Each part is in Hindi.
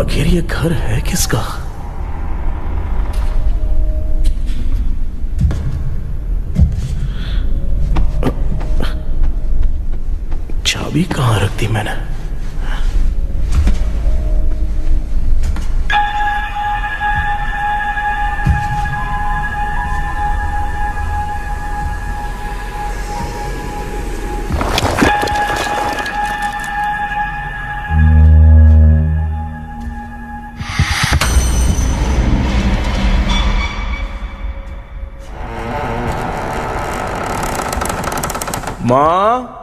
आखिर ये घर है किसका? चाबी कहाँ रख दी मैंने? माँ,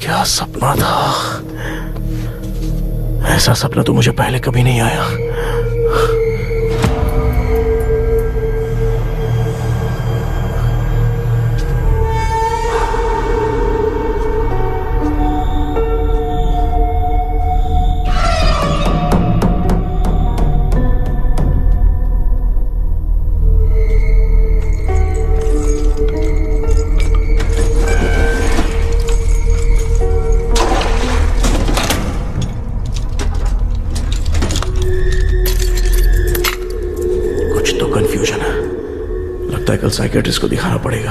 क्या सपना था? ऐसा सपना तो मुझे पहले कभी नहीं आया। कल साइकियाट्रिस्ट को दिखाना पड़ेगा।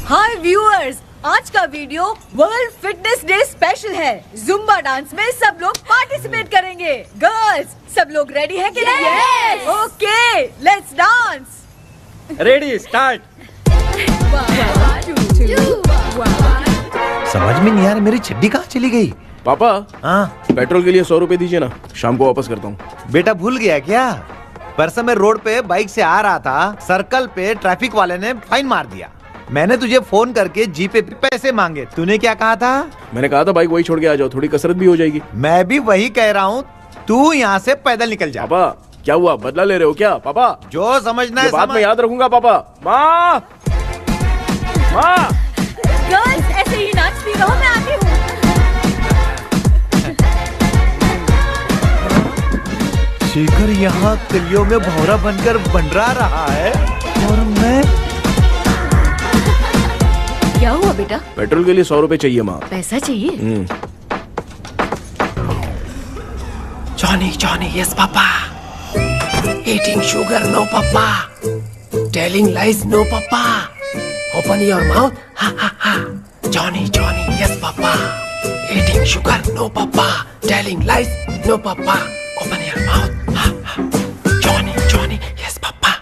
हाय व्यूअर्स, आज का video world fitness day special है। जुम्बा डांस में सब लोग पार्टिसिपेट करेंगे। गर्ल्स, सब लोग रेडी है कि नहीं? Yes. Okay, let's dance. Ready, start. समझ में नहीं आ रहा मेरी चड्डी कहाँ चली गई? पापा, हाँ पेट्रोल के लिए 100 रुपए दीजिए ना, शाम को वापस करता हूँ। बेटा भूल गया क्या? परसों मैं रोड पे बाइक से आ रहा था, सर्कल पे ट्रैफिक वाले ने फाइन मार दिया। मैंने तुझे फोन करके जीपे पे पैसे मांगे, तूने क्या कहा था? मैंने कहा था बाइक वही छोड़ के आ जाओ, थोड़ी कसरत भी हो जाएगी। मैं भी वही कह रहा हूँ, तू यहाँ से पैदल निकल जा। पापा क्या हुआ, बदला ले रहे हो क्या? पापा जो समझना है बात में याद रखूंगा। पापा, माँ, गर्ल्स ऐसे ही यहाँ कलियों में भौरा बनकर बंडरा रहा है और मैं क्या हुआ बेटा? पेट्रोल के लिए 100 रुपए चाहिए माँ। पैसा चाहिए? Johnny, Johnny, yes, Papa. Eating sugar, no, Papa. Telling lies, no, Papa. Open your mouth, ha, ha, ha. Johnny, Johnny, yes, Papa. Eating sugar, no, Papa. Telling lies, no, Papa. Open your mouth, ha, ha. Johnny, Johnny, yes, Papa.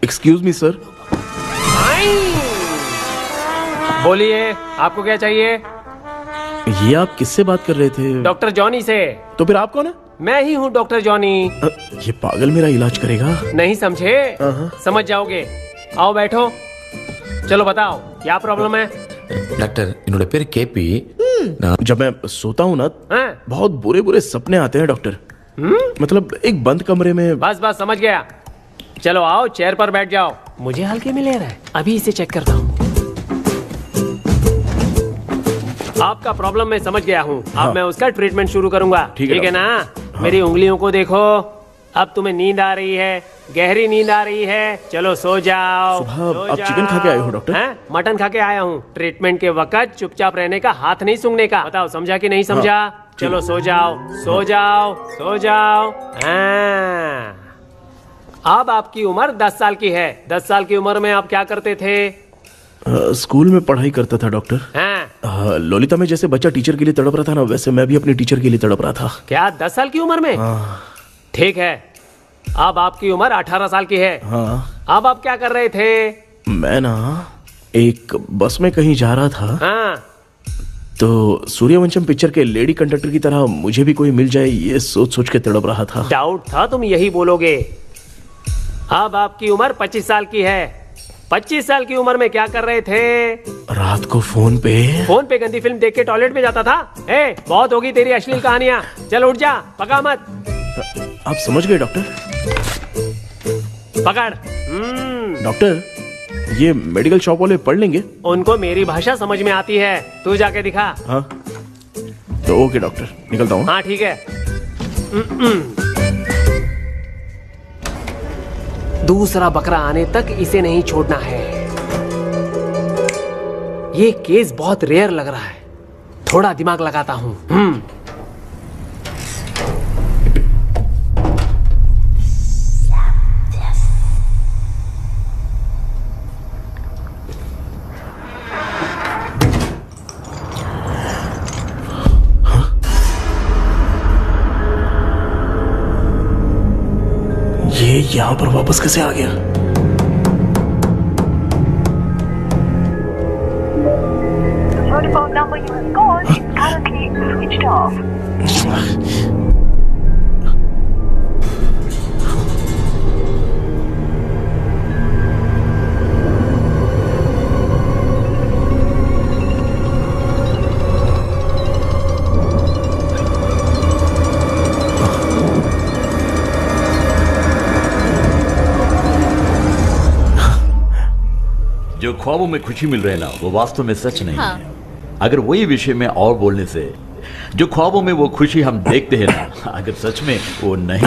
Excuse me sir. बोलिए, आपको क्या चाहिए? ये आप किससे बात कर रहे थे? डॉक्टर जॉनी से। तो फिर आप कौन है? मैं ही हूँ डॉक्टर जॉनी। ये पागल मेरा इलाज करेगा? नहीं समझे? समझ जाओगे। आओ बैठो। चलो बताओ क्या प्रॉब्लम है? டாக்டர் என்னோட பேர் கேபி जब मैं सोता हूँ ना हाँ? बहुत बुरे बुरे सपने आते हैं डॉक्टर। मतलब एक बंद कमरे में। बस बस समझ गया। चलो आओ चेयर पर बैठ जाओ। मुझे हल्के में ले रहा है, अभी इसे चेक करता हूँ। आपका प्रॉब्लम मैं समझ गया हूँ। हाँ। अब मैं उसका ट्रीटमेंट शुरू करूंगा। ठीक है ना? मेरी उंगलियों को देखो। अब तुम्हें नींद आ रही है, गहरी नींद आ रही है। चलो सो जाओ। सुबह सो आप चिकन खा के आए हो डॉक्टर? हैं? मटन खा के आया हूँ। ट्रीटमेंट के वक्त चुपचाप रहने का, हाथ नहीं सूंघने का। बताओ समझा कि नहीं समझा? चलो सो जाओ, सो जाओ, सो जाओ। हाँ। अब आपकी उम्र 10 साल की है। 10 साल की उम्र में आप क्या करते थे? स्कूल में पढ़ाई करता था डॉक्टर। हाँ। लोलिता में जैसे बच्चा टीचर के लिए तड़प रहा था ना, वैसे मैं भी अपने टीचर के लिए तड़प रहा था। क्या 10 साल की उम्र में? ठीक है। अब आपकी उम्र 18 साल की है। हाँ। अब आप क्या कर रहे थे? मैं ना एक बस में कहीं जा रहा था। हाँ। तो सूर्यवंशम पिक्चर के लेडी कंडक्टर की तरह मुझे भी कोई मिल जाए, ये सोच सोच के तड़प रहा था। डाउट था तुम यही बोलोगे। अब आपकी उम्र 25 साल की है। 25 साल की उम्र में क्या कर रहे थे? रात को फोन पे गंदी फिल्म देख के टॉयलेट में जाता था। बहुत होगी तेरी अश्लील कहानियां। चल उठ जा, पका मत। आप समझ गए डॉक्टर? पकड़। डॉक्टर ये मेडिकल शॉप वाले पढ़ लेंगे? उनको मेरी भाषा समझ में आती है। तू जाके दिखा। हाँ तो ओके डॉक्टर, निकलता हूँ। हाँ ठीक है। दूसरा बकरा आने तक इसे नहीं छोड़ना है। ये केस बहुत रेयर लग रहा है, थोड़ा दिमाग लगाता हूं। ये यहाँ पर वापस कैसे आ गया? The telephone number you have called is currently switched off. जो ख्वाबों में खुशी मिल रही है ना, वो वास्तव में सच नहीं है। अगर वही विषय में और बोलने से, जो ख्वाबों में वो खुशी हम देखते हैं ना, अगर सच में वो नहीं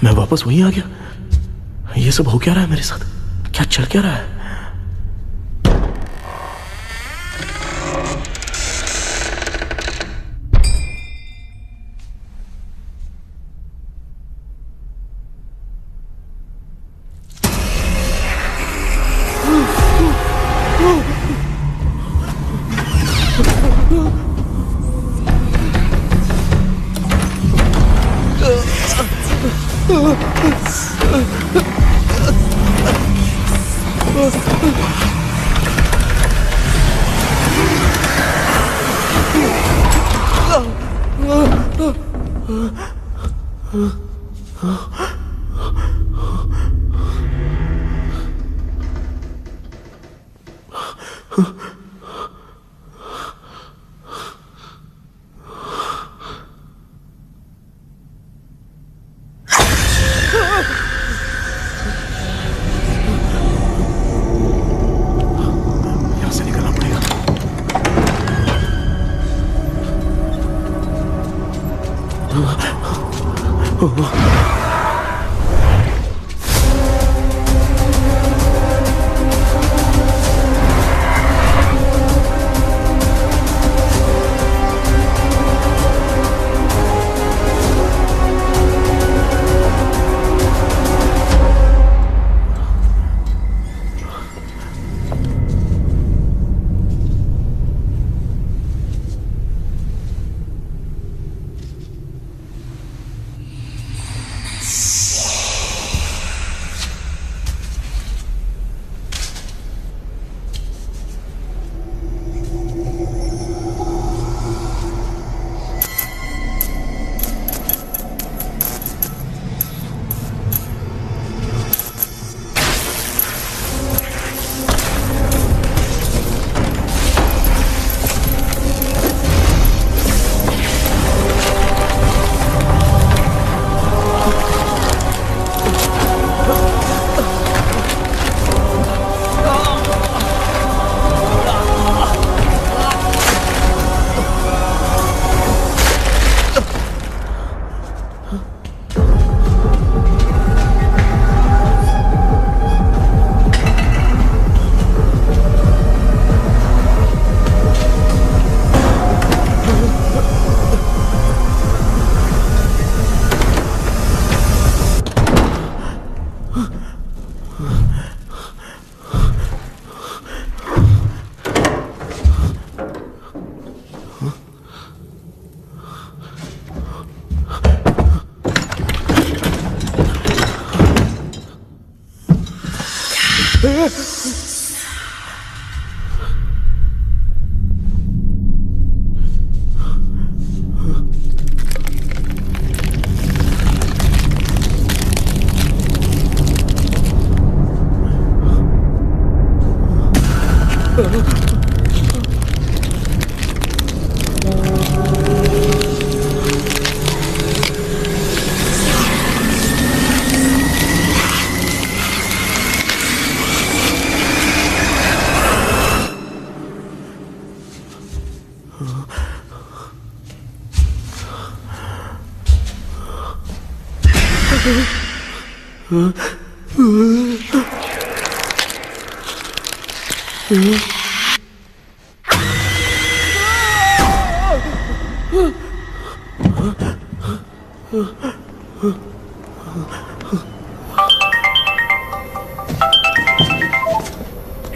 मैं वापस वहीं आ गया। ये सब हो क्या रहा है मेरे साथ? क्या चल क्या रहा है?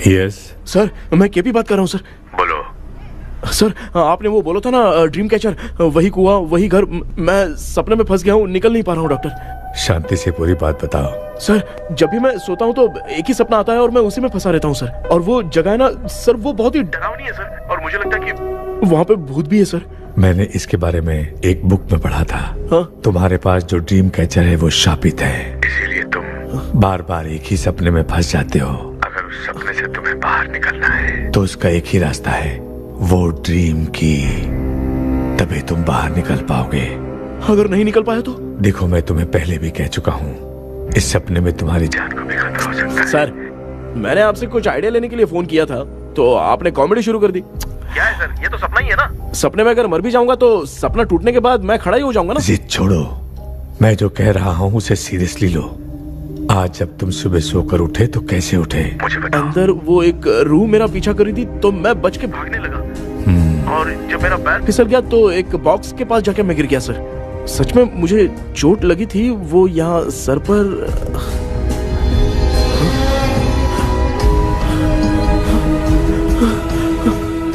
यस सर, मैं केपी बात कर रहा हूँ सर। बोलो। सर, आपने वो बोला था ना ड्रीम कैचर, वही कुआं वही घर, मैं सपने में फंस गया हूँ, निकल नहीं पा रहा हूँ डॉक्टर। शांति से पूरी बात बताओ। सर, जब भी मैं सोता हूँ तो एक ही सपना आता है और मैं उसी में फंसा रहता हूँ सर। और वो जगह है ना सर, वो बहुत ही डरावनी है सर, और मुझे लगता है कि वहाँ पे भूत भी है सर। मैंने इसके बारे में एक बुक में पढ़ा था। हाँ? तुम्हारे पास जो ड्रीम कैचर है वो शापित है, इसीलिए तुम बार बार एक ही सपने में फंस जाते हो। अगर उस सपने से तुम्हें बाहर निकलना है तो उसका एक ही रास्ता है, वो ड्रीम की, तभी तुम बाहर निकल पाओगे। अगर नहीं निकल पाया तो? देखो, मैं तुम्हें पहले भी कह चुका हूँ, इस सपने में तुम्हारी जान को भी खतरा हो सकता है। सर, मैंने आपसे कुछ आइडिया लेने के लिए फोन किया था तो आपने कॉमेडी शुरू कर दी। क्या है सर, ये तो सपना ही है ना। सपने में अगर मर भी जाऊंगा तो सपना टूटने के बाद मैं खड़ा ही हो जाऊंगा ना। जिद छोड़ो, मैं जो कह रहा हूँ उसे सीरियसली लो। आज जब तुम सुबह सोकर उठे तो कैसे उठे, मुझे बताओ। अंदर वो एक रूह मेरा पीछा कर रही थी तो मैं बच के भागने लगा, और जब मेरा पैर फिसल गया तो एक बॉक्स के पास जाके मैं गिर गया सर। सच में मुझे चोट लगी थी, वो यहाँ सर पर।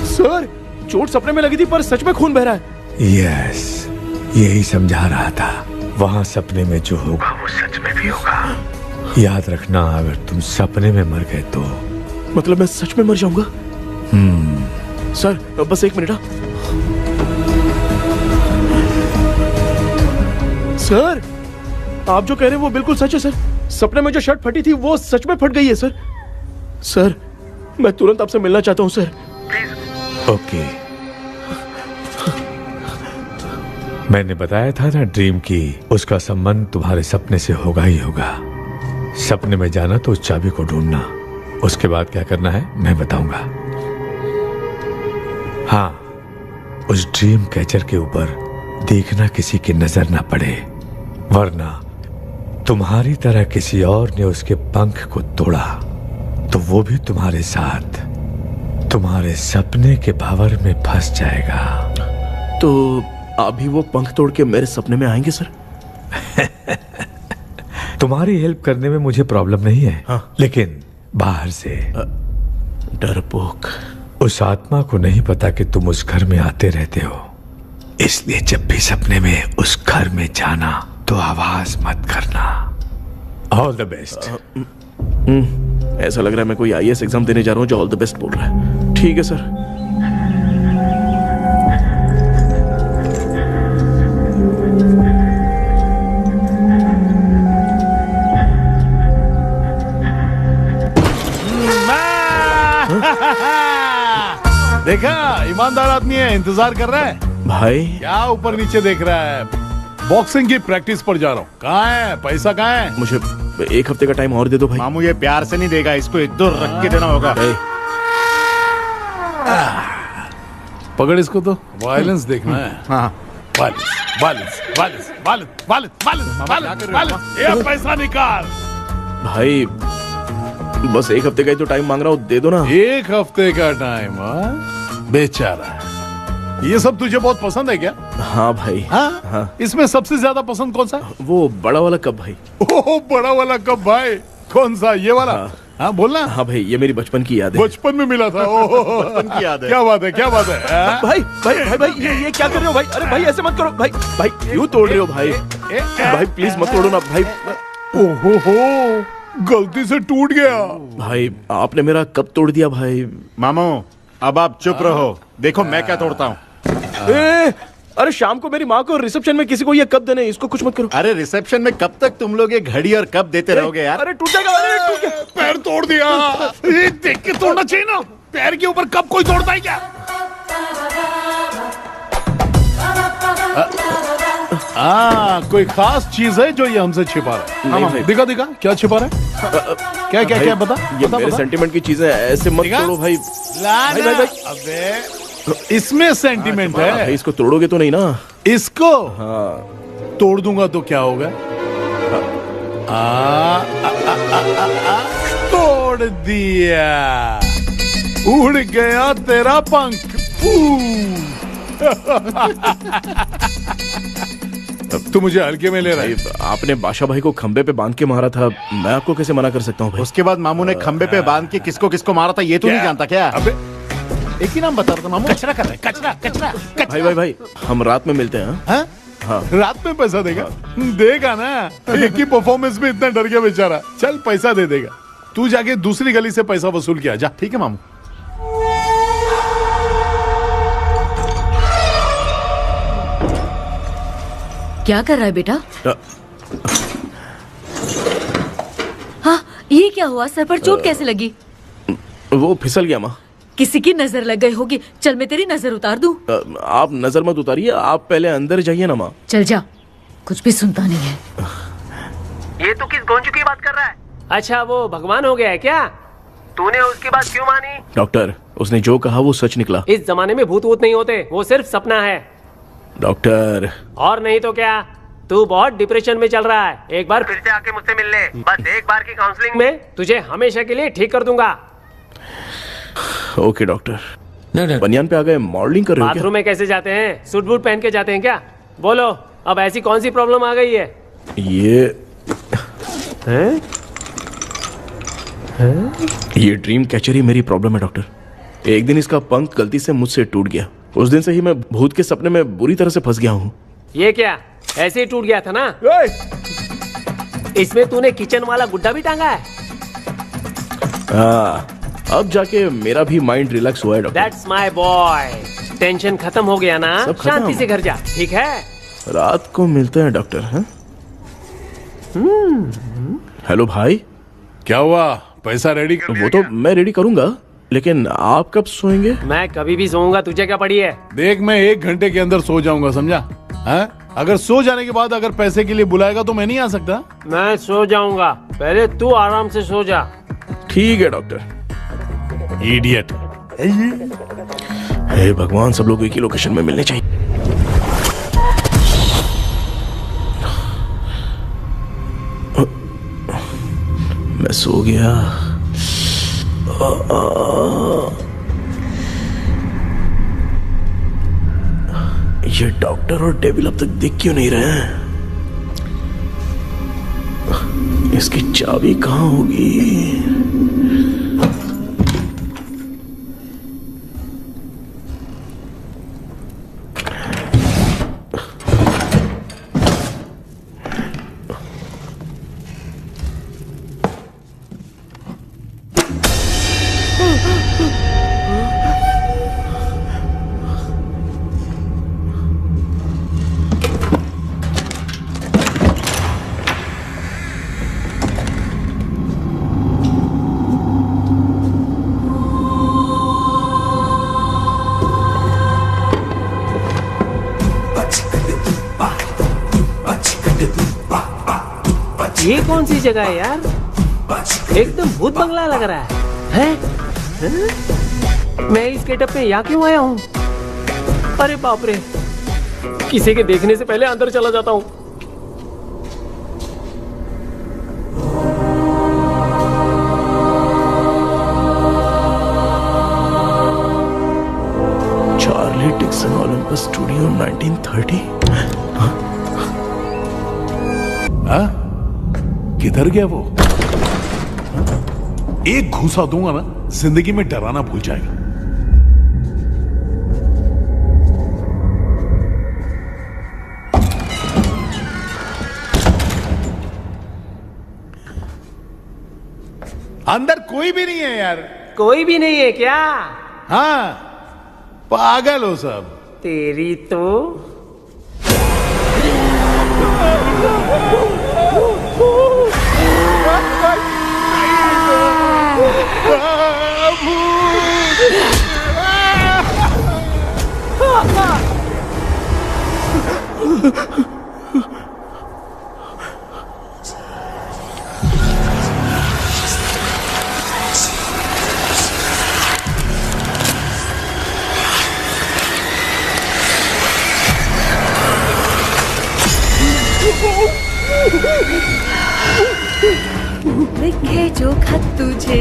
सर, चोट सपने में लगी थी पर सच में खून बह रहा है। यस, यही समझा रहा था। वहाँ सपने में जो होगा वो सच में भी होगा। याद रखना, अगर तुम सपने में मर गए तो मतलब मैं सच में मर जाऊंगा। सर, बस एक मिनट। सर, आप जो कह रहे हैं वो बिल्कुल सच है सर। सपने में जो शर्ट फटी थी वो सच में फट गई है सर। सर, मैं तुरंत आपसे मिलना चाहता हूँ सर, प्लीज। ओके, मैंने बताया था ना ड्रीम की, उसका संबंध तुम्हारे सपने से होगा ही होगा। सपने में जाना तो उस चाबी को ढूंढना, उसके बाद क्या करना है मैं बताऊंगा। हाँ, उस ड्रीम कैचर के ऊपर देखना किसी की नजर ना पड़े, वरना तुम्हारी तरह किसी और ने उसके पंख को तोड़ा तो वो भी तुम्हारे साथ तुम्हारे सपने के भंवर में फंस जाएगा। तो अभी वो पंख तोड़ के मेरे सपने में आएंगे सर? तुम्हारी हेल्प करने में मुझे प्रॉब्लम नहीं है। हाँ। लेकिन बाहर से डरपोक। उस आत्मा को नहीं पता कि तुम उस घर में आते रहते हो, इसलिए जब भी सपने में उस घर में जाना तो आवाज मत करना। All the best. ऐसा लग रहा है मैं कोई आईएएस एग्जाम देने जा रहा हूँ जो ऑल द बेस्ट बोल रहा है। ठीक है सर। देखा, ईमानदार आदमी है, इंतजार कर रहा है। भाई क्या ऊपर नीचे देख रहा है? बॉक्सिंग की प्रैक्टिस पर जा रहा हूँ। कहाँ है पैसा? कहाँ है? मुझे 1 हफ्ते का टाइम और दे दो भाई। मामू ये प्यार से नहीं देगा, इसको इधर रख के देना होगा। पकड़ इसको तो, वायलेंस देखना है। हाँ violence violence violence violence violence violence violence. ये पैसा निकाल भाई, बस 1 हफ्ते का ही तो टाइम मांग रहा हूँ, दे दो ना। 1 हफ्ते का टाइम? बेचारा, ये सब तुझे बहुत पसंद है क्या? हाँ भाई। हाँ? इसमें सबसे ज्यादा पसंद कौन सा? वो बड़ा वाला कप भाई। ओह, बड़ा वाला कप भाई। कौन सा? ये वाला? हाँ बोलना। हाँ भाई, ये मेरी बचपन की याद है। बचपन में मिला था। ओह, बचपन की याद है। क्या बात है, क्या बात है। भाई भाई भाई भाई, ये क्या कर रहे हो भाई? अरे भाई ऐसे मत करो भाई। भाई क्यों तोड़ रहे हो भाई? भाई प्लीज मत तोड़ो ना भाई। ओहो, गलती से टूट गया। भाई आपने मेरा कप तोड़ दिया भाई। मामू अब आप चुप रहो, देखो मैं क्या तोड़ता हूँ। अरे शाम को मेरी माँ को रिसेप्शन में किसी को ये कप देने, इसको कुछ मत करो। अरे रिसेप्शन में कब तक तुम लोग ये घड़ी और कप देते रहोगे यार? अरे टूट जाएगा। अरे टूट गया। पैर तोड़ दिया। ये देख के तोड़ना चाहिए ना, पैर के ऊपर कब कोई तोड़ता है क्या? कोई खास चीज है जो ये हमसे छिपा रहा है? नहीं, दिखा दिखा, क्या छिपा रहा है? क्या क्या क्या बता, ये बता, मेरे बता। सेंटीमेंट की चीजें ऐसे मत दिखा? तोड़ो भाई। भाई भाई भाई, अबे इसमें सेंटीमेंट है। भाई इसको तोड़ोगे तो नहीं ना? इसको हाँ। तोड़ दूंगा तो क्या होगा? तोड़ दिया, उड़ गया तेरा पंख। तू मुझे हल्के में ले रहा है। आपने बादशाह भाई को खंबे पे बांध के मारा था, मैं आपको कैसे मना कर सकता हूँ भाई? उसके बाद मामू ने खंबे पे बांध के किसको किसको मारा था ये तो नहीं जानता क्या? अबे एक ही नाम बता रहा था मामू। कचरा कर रहा है, कचरा कचरा कचरा। भाई भाई भाई, हम रात में मिलते हैं। हाँ? हाँ। रात में पैसा देगा? देगा ना, एक ही परफॉर्मेंस में इतना डर गया बेचारा। चल पैसा दे देगा, तू जाके दूसरी गली से पैसा वसूल किया जा। ठीक है मामू। क्या कर रहा है बेटा? हाँ, ये क्या हुआ? सर पर चोट कैसे लगी? वो फिसल गया माँ। किसी की नजर लग गई होगी। चल मैं तेरी नजर उतार दूं। आप नजर मत उतारिए, आप पहले अंदर जाइए ना माँ। चल जा, कुछ भी सुनता नहीं है। ये तू किस गोंजू की बात कर रहा है? अच्छा, वो भगवान हो गया है क्या? तूने उसकी बात क्यों मानी? डॉक्टर, उसने जो कहा वो सच निकला। इस जमाने में भूत वूत नहीं होते, वो सिर्फ सपना है। डॉक्टर, और नहीं तो क्या, तू बहुत डिप्रेशन में चल रहा है। एक बार फिर से आके मुझसे मिल ले, बस एक बार की काउंसलिंग में तुझे हमेशा के लिए ठीक कर दूंगा। Okay doctor. बनियान पे आ गए, मॉडलिंग कर रहे हो क्या? बाथरूम में कैसे जाते हैं? सूट बूट पहन के जाते हैं क्या? बोलो, अब ऐसी कौन सी प्रॉब्लम आ गई है? ये ड्रीम कैचर ही मेरी प्रॉब्लम है डॉक्टर। एक दिन इसका पंख गलती से मुझसे टूट गया। उस दिन से ही मैं भूत के सपने में बुरी तरह से फंस गया हूँ। ये क्या, ऐसे ही टूट गया था ना? इसमें तूने किचन वाला गुड्डा भी टांगा है? अब जाके मेरा भी माइंड रिलैक्स हुआ है doctor. That's my boy। Tension खत्म हो गया ना? सब खत्म। शांति से घर जा, ठीक है? रात को मिलते हैं डॉक्टर। हैं? हेलो भाई। क्या हुआ? पैसा रेडी कर? वो तो मैं रेडी करूंगा, लेकिन आप कब सोएंगे? मैं कभी भी सोऊंगा, तुझे क्या पड़ी है? देख, मैं 1 घंटे के अंदर सो जाऊंगा, समझा? अगर सो जाने के बाद अगर पैसे के लिए बुलाएगा तो मैं नहीं आ सकता। मैं सो जाऊंगा, पहले तू आराम से सो जा। ठीक है डॉक्टर। इडियट। हे भगवान, सब लोग एक ही लोकेशन में मिलने चाहिए। मैं सो गया। ये डॉक्टर और डेविल अब तक दिख क्यों नहीं रहे हैं? इसकी चाबी कहाँ होगी? ये कौन सी जगह है यार? एकदम भूत बंगला लग रहा है? मैं इस गेटअप में यहाँ क्यों आया हूँ? अरे बाप रे, किसी के देखने से पहले अंदर चला जाता हूँ। Charlie Dixon Olympus studio 1930। हाँ? किधर गया वो? एक घूसा दूंगा ना, जिंदगी में डराना भूल जाएगा। अंदर कोई भी नहीं है यार। कोई भी नहीं है क्या? हाँ, पागल हो सब। तेरी तो लिखे जो खत तुझे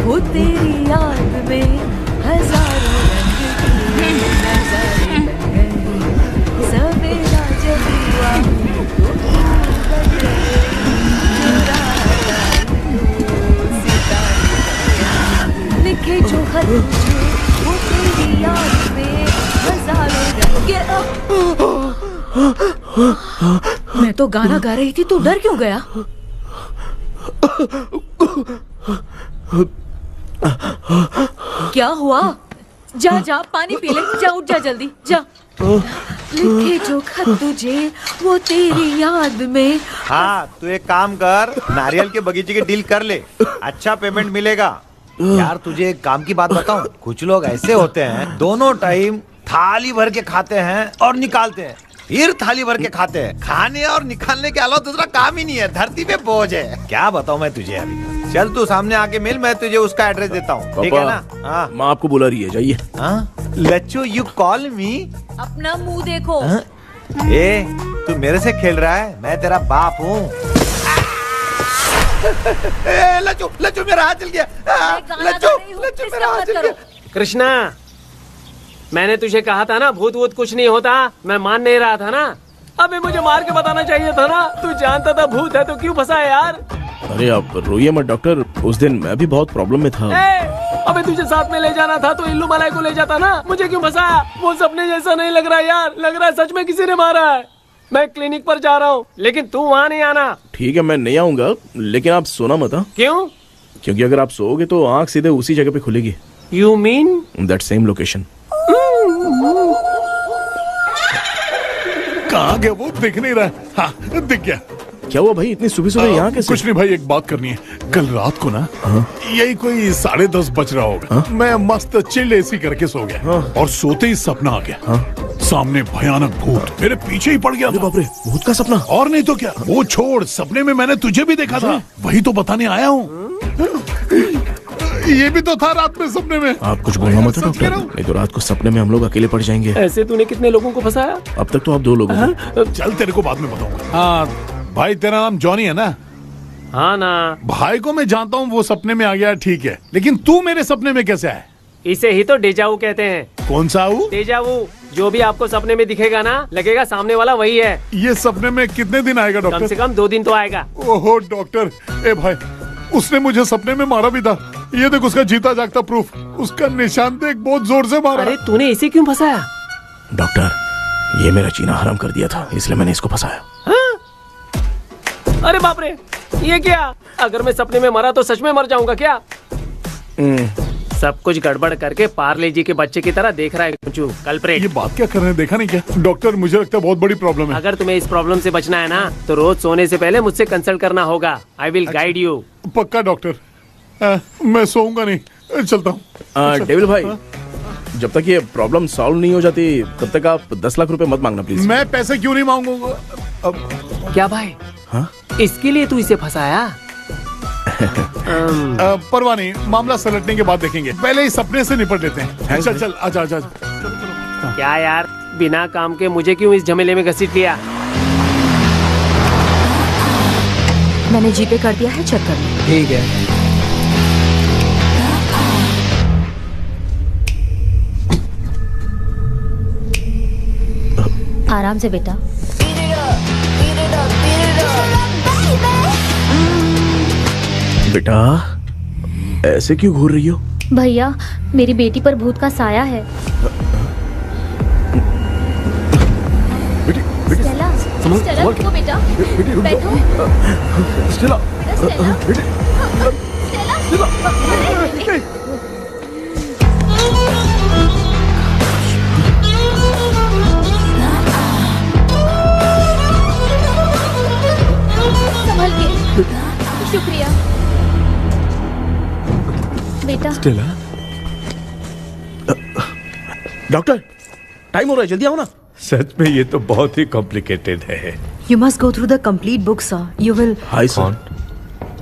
वो तेरी याद में हजारों रंग की नजारे बन गए। सवेरा जब हुआ तो बन गए, चुराता तो सितारे। लिखे जो खत तुझे वो तेरी याद में हजारों रंग के। मैं तो गाना गा रही थी, तू डर क्यों गया? क्या हुआ? जा जा पानी पी ले, जा उठ जा जल्दी जा। लिखे जो खत तुझे वो तेरी याद में। हाँ, तू एक काम कर, नारियल के बगीचे की डील कर ले, अच्छा पेमेंट मिलेगा। यार तुझे एक काम की बात बताऊं, कुछ लोग ऐसे होते हैं दोनों टाइम थाली भर के खाते हैं और निकालते हैं, फिर थाली भर के खाते हैं। खाने और निकालने के अलावा दूसरा काम ही नहीं है, धरती पे बोझ है। क्या बताऊं मैं तुझे अभी। चल तू सामने आके मिल, मैं तुझे उसका एड्रेस देता हूँ, ठीक है ना? हाँ, माँ आपको बुला रही है, जाइए। हाँ, लच्चू यू कॉल मी। अपना मुंह देखो। ए, तू मेरे से खेल रहा है? मैं तेरा बाप हूँ। लच्चू लच्चू मेरा हाथ जल गया। लच्चू लच्चू मेरा हाथ जल गया। कृष्णा, मैंने तुझे कहा था ना भूत वूत कुछ नहीं होता, मैं मान नहीं रहा था ना। अबे मुझे मार के बताना चाहिए था ना, तू जानता था भूत है तो क्यों फंसा है यार? अरे आप रोइए मत डॉक्टर, उस दिन मैं भी बहुत प्रॉब्लम में था। अबे तुझे साथ में ले जाना था तो इल्लू मलाई को ले जाता ना, मुझे क्यों फंसाया? वो सपने जैसा नहीं लग रहा यार, लग रहा है सच में किसी ने मारा है। मैं क्लिनिक पर जा रहा हूँ, लेकिन तू वहाँ नहीं आना। ठीक है, मैं नहीं आऊंगा, लेकिन आप सोना मत। क्यों? क्योंकि अगर आप सोओगे तो आंख सीधे उसी जगह पे खुलेगी। You mean that same location. कहाँ गया वो? दिख नहीं रहा। हाँ, दिख गया। क्या हुआ भाई, इतनी सुबह सुबह यहाँ कैसे? कुछ नहीं भाई, एक बात करनी है। कल रात को ना यही कोई 10:30 बज रहा होगा, मैं मस्त चिल्ड एसी करके सो गया और सोते ही सपना आ गया। सामने भयानक भूत मेरे पीछे ही पड़ गया। बाप रे, भूत का सपना? और नहीं तो क्या। वो छोड़, सपने में मैंने तुझे भी देखा था, वही तो बताने आया हूँ। ये भी तो था रात में सपने में। आप कुछ बोलना मत डॉक्टर, नहीं तो रात को सपने में हम लोग अकेले पड़ जाएंगे। ऐसे तूने कितने लोगों को फंसाया? अब तक तो आप 2 लोगों को। चल तेरे को बाद में बताऊंगा। हाँ भाई, तेरा नाम जॉनी है ना? हाँ ना, भाई को मैं जानता हूँ वो सपने में आ गया, ठीक है, लेकिन तू मेरे सपने में कैसे आया? इसे ही तो डेजावू कहते हैं। कौन सा वो? डेजावू, जो भी आपको सपने में दिखेगा ना, लगेगा सामने वाला वही है। ये सपने में कितने दिन आएगा डॉक्टर? कम से कम 2 दिन तो आएगा। ओहो डॉक्टर, ए भाई, उसने मुझे सपने में मारा भी था। ये देख उसका जीता जागता प्रूफ, उसका निशान देख, बहुत जोर से मारा। अरे तूने इसे क्यों फंसाया? डॉक्टर, ये मेरा जीना हराम कर दिया था, इसलिए मैंने इसको फंसाया। हाँ? अरे बाप रे, ये क्या? अगर मैं सपने में मरा तो सच में मर जाऊंगा क्या? सब कुछ गड़बड़ करके पार्ले जी के बच्चे की तरह देख रहा है कुंचू, कल्प्रेट। ये बात क्या कर रहे हैं, देखा नहीं क्या? डॉक्टर, मुझे लगता है बहुत बड़ी प्रॉब्लम है। अगर तुम्हें इस प्रॉब्लम से बचना है ना, तो रोज सोने से पहले मुझसे कंसल्ट करना होगा। I will guide you. पक्का डॉक्टर, मैं सोऊंगा नहीं, चलता हूँ। डेविल भाई, जब तक ये प्रॉब्लम सॉल्व नहीं हो जाती तब तक आप 10 लाख रुपए मत मांगना प्लीज। मैं पैसे क्यों नहीं मांगूंगा? क्या भाई? हाँ? इसके लिए तू इसे फंसाया? परवाह नहीं, मामला सलटने के बाद देखेंगे, पहले इस सपने से निपट लेते हैं। चल चल, आजा आजा। क्या यार, बिना काम के मुझे क्यों इस झमेले में घसीट लिया? मैंने जीपे कर दिया है, चेक कर लो। ठीक है। आराम से बेटा। बेटा, ऐसे क्यों घूर रही हो? भैया, मेरी बेटी पर भूत का साया है। स्टेला, स्टेला, रुको बेटा, बैठो। स्टेला, संभल के। शुक्रिया बेटा। स्टेला, डॉक्टर, टाइम हो रहा है, जल्दी आओ ना। सच में ये तो बहुत ही कॉम्प्लिकेटेड है। You must go through the complete book, sir. You will. Hi sir.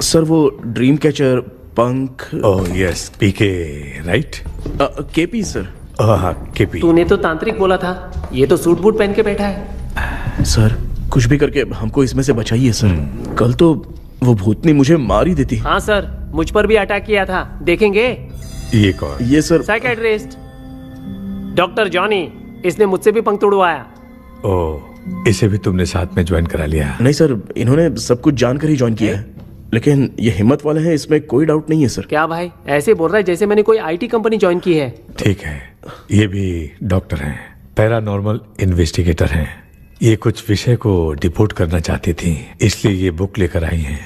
Sir, वो ड्रीम कैचर, पंख। ओह यस, पीके, राइट? KP sir. हाँ, केपी। तूने तो तांत्रिक बोला था, ये तो सूट बूट पहन के बैठा है। सर, कुछ भी करके हमको इसमें से बचाइए सर। कल तो वो भूतनी मुझे मार ही देती। हाँ सर, मुझ पर भी अटैक किया था, देखेंगे? ये कौन? ये सर साइकेट्रिस्ट डॉक्टर जॉनी, इसने मुझसे भी पंख तोड़वाया। ओह, इसे भी तुमने साथ में ज्वाइन करा लिया? नहीं सर, इन्होंने सब कुछ जानकर ही ज्वाइन किया है, लेकिन ये हिम्मत वाले हैं, इसमें कोई डाउट नहीं है सर। क्या भाई, ऐसे बोल रहा है जैसे मैंने कोई आईटी कंपनी ज्वाइन की है। ठीक है, ये भी डॉक्टर हैं, पैरानॉर्मल इन्वेस्टिगेटर हैं। ये कुछ विषय को डिपोर्ट करना चाहती थी, इसलिए ये बुक लेकर आई हैं।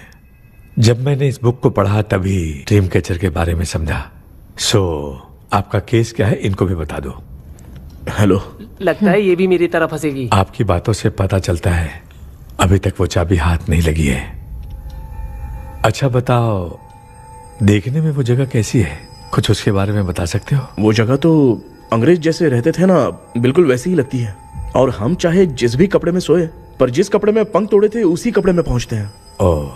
जब मैंने इस बुक को पढ़ा तभी ड्रीम कैचर के बारे में समझा। सो आपका केस क्या है, इनको भी बता दो। हेलो। लगता है ये भी मेरी तरह फंसेगी। आपकी बातों से पता चलता है अभी तक वो चाबी हाथ नहीं लगी है। अच्छा बताओ, देखने में वो जगह कैसी है, कुछ उसके बारे में बता सकते हो? वो जगह तो अंग्रेज जैसे रहते थे ना, बिल्कुल वैसी ही लगती है। और हम चाहे जिस भी कपड़े में सोए, पर जिस कपड़े में पंख तोड़े थे उसी कपड़े में पहुंचते हैं। ओह,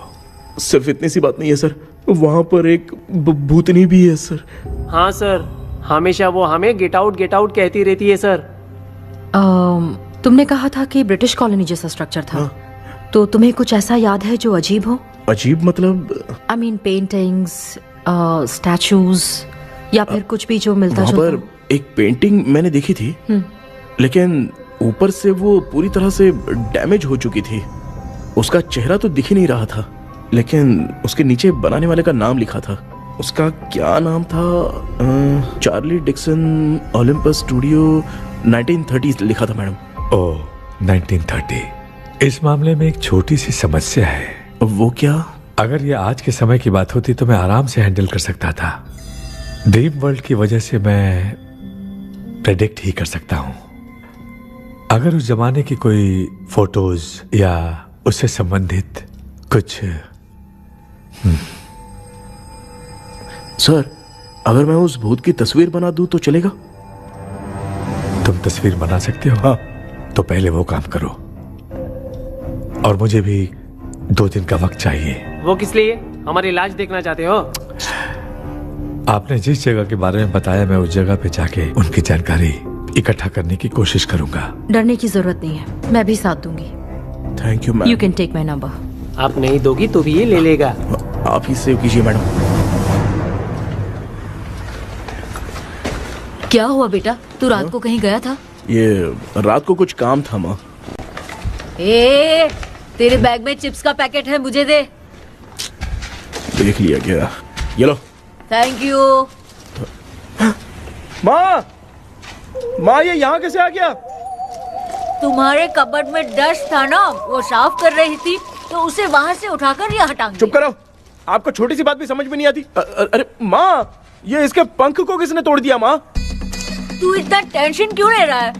सिर्फ इतनी सी बात नहीं है सर, वहां पर एक भूतनी भी है सर। हाँ सर, हमेशा वो हमें गेट आउट कहती रहती है सर। तुमने कहा था कि ब्रिटिश कॉलोनी जैसा स्ट्रक्चर था। हाँ। तो तुम्हें कुछ ऐसा याद है जो अजीब हो? अजीब मतलब? आई मीन पेंटिंग्स, स्टैचूज या फिर कुछ भी जो मिलता जुलता। वहाँ पर एक पेंटिंग मैंने देखी थी, लेकिन ऊपर से वो पूरी तरह से डैमेज हो चुकी थी। उसका चेहरा तो दिख ही नहीं रहा था, लेकिन उसके नीचे बनाने वाले का नाम लिखा था। उसका क्या नाम था? चार्ली डिक्सन, ओलंपस स्टूडियो, 1930 लिखा था मैडम। ओह, 1930। इस मामले में एक छोटी सी समस्या है। वो क्या? अगर ये आज के समय की बात होती तो मैं आराम से हैंडल कर सकता था। ड्रीम वर्ल्ड की वजह से मैं प्रेडिक्ट ही कर सकता हूं। अगर उस जमाने की कोई फोटोज या उससे संबंधित कुछ। सर, अगर मैं उस भूत की तस्वीर बना दूं तो चलेगा? तुम तस्वीर बना सकते हो? हाँ। तो पहले वो काम करो, और मुझे भी 2 दिन का वक्त चाहिए। वो किस लिए? हमारी इलाज देखना चाहते हो? आपने जिस जगह के बारे में बताया, मैं उस जगह पे जाके उनकी जानकारी इकट्ठा करने की कोशिश करूंगा। डरने की जरूरत नहीं है, मैं भी साथ दूंगी। Thank you ma'am. You can take my number. आप नहीं दोगी तो भी ये ले लेगा। आप ही सेव कीजिए मैडम। क्या हुआ बेटा, तू रात को कहीं गया था? ये रात को कुछ काम था माँ। ए, तेरे बैग में चिप्स का पैकेट है, मुझे दे। देख लिया क्या? ये लो। Thank you. माँ, माँ ये यहाँ कैसे आ गया? तुम्हारे कबर्ड में डस्ट था ना, वो साफ कर रही थी तो उसे वहाँ से उठाकर यहाँ टांग दिया। चुप करो, आपको छोटी सी बात भी समझ में नहीं आती। अरे माँ, ये इसके पंख को किसने तोड़ दिया? माँ तू इतना टेंशन क्यों ले रहा है?